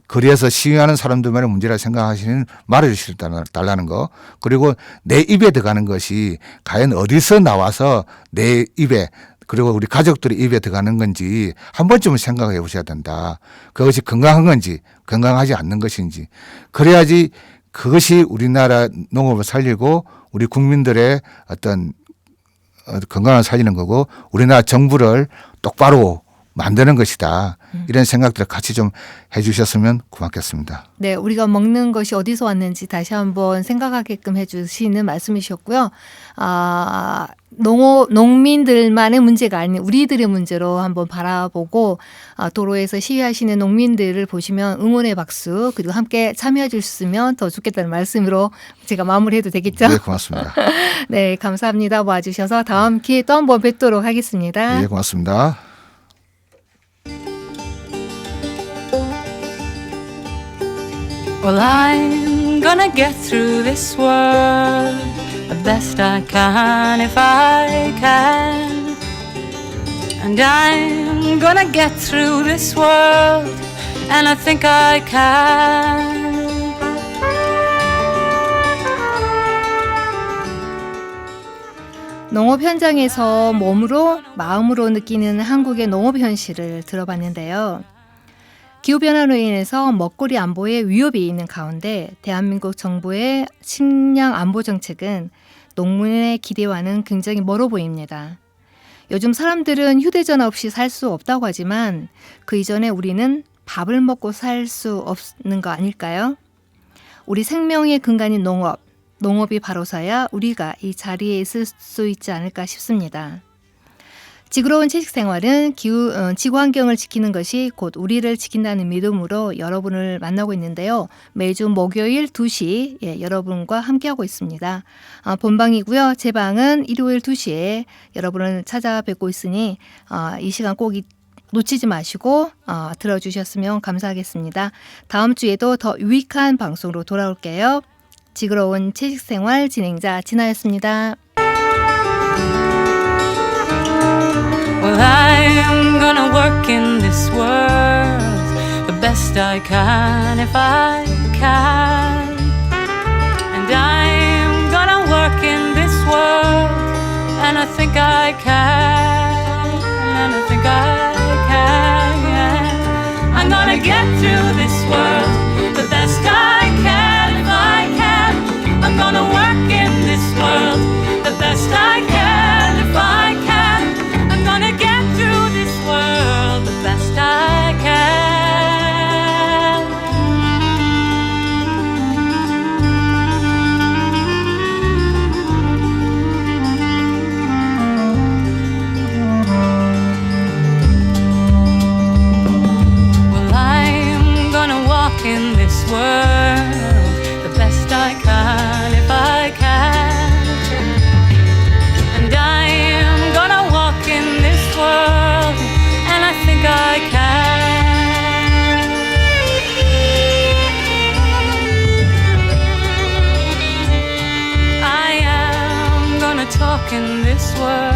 거리에서 시위하는 사람들만의 문제라 생각하시는 말해주시 달라는 거. 그리고 내 입에 들어가는 것이 과연 어디서 나와서 내 입에 그리고 우리 가족들의 입에 들어가는 건지 한 번쯤은 생각해 보셔야 된다. 그것이 건강한 건지 건강하지 않는 것인지. 그래야지 그것이 우리나라 농업을 살리고 우리 국민들의 어떤 건강을 살리는 거고 우리나라 정부를 똑바로 만드는 것이다. 이런 생각들을 같이 좀 해 주셨으면 고맙겠습니다. 네, 우리가 먹는 것이 어디서 왔는지 다시 한번 생각하게끔 해 주시는 말씀이셨고요. 농민들만의 문제가 아닌 우리들의 문제로 한번 바라보고 도로에서 시위하시는 농민들을 보시면 응원의 박수 그리고 함께 참여해 주셨으면 더 좋겠다는 말씀으로 제가 마무리해도 되겠죠? 네, 고맙습니다. 네, 감사합니다. 와주셔서 다음 기회에 또 한번 뵙도록 하겠습니다. 네, 고맙습니다. Well, I'm gonna get through this world the best I can if I can. And I'm gonna get through this world, and I think I can. 농업 현장에서 몸으로 마음으로 느끼는 한국의 농업 현실을 들어봤는데요. 기후변화로 인해서 먹거리 안보에 위협이 있는 가운데 대한민국 정부의 식량 안보 정책은 농민의 기대와는 굉장히 멀어 보입니다. 요즘 사람들은 휴대전화 없이 살 수 없다고 하지만 그 이전에 우리는 밥을 먹고 살 수 없는 거 아닐까요? 우리 생명의 근간인 농업이 바로서야 우리가 이 자리에 있을 수 있지 않을까 싶습니다. 지구로운 채식생활은 지구 환경을 지키는 것이 곧 우리를 지킨다는 믿음으로 여러분을 만나고 있는데요. 매주 목요일 2시 여러분과 함께하고 있습니다. 본방이고요. 제 방은 일요일 2시에 여러분을 찾아뵙고 있으니 이 시간 꼭 놓치지 마시고 들어주셨으면 감사하겠습니다. 다음 주에도 더 유익한 방송으로 돌아올게요. 지구로운 채식생활 진행자 진아였습니다. Well, I'm gonna work in this world the best I can if I can. And I'm gonna work in this world, and I think I can. And I think I can. I'm gonna get through this world the best I can if I can. I'm gonna work in this world the best I can if I can. I'm gonna get through this world the best I can. Well, I'm gonna walk in this world the best I can if I can. And I am gonna walk in this world, and I think I can. I am gonna talk in this world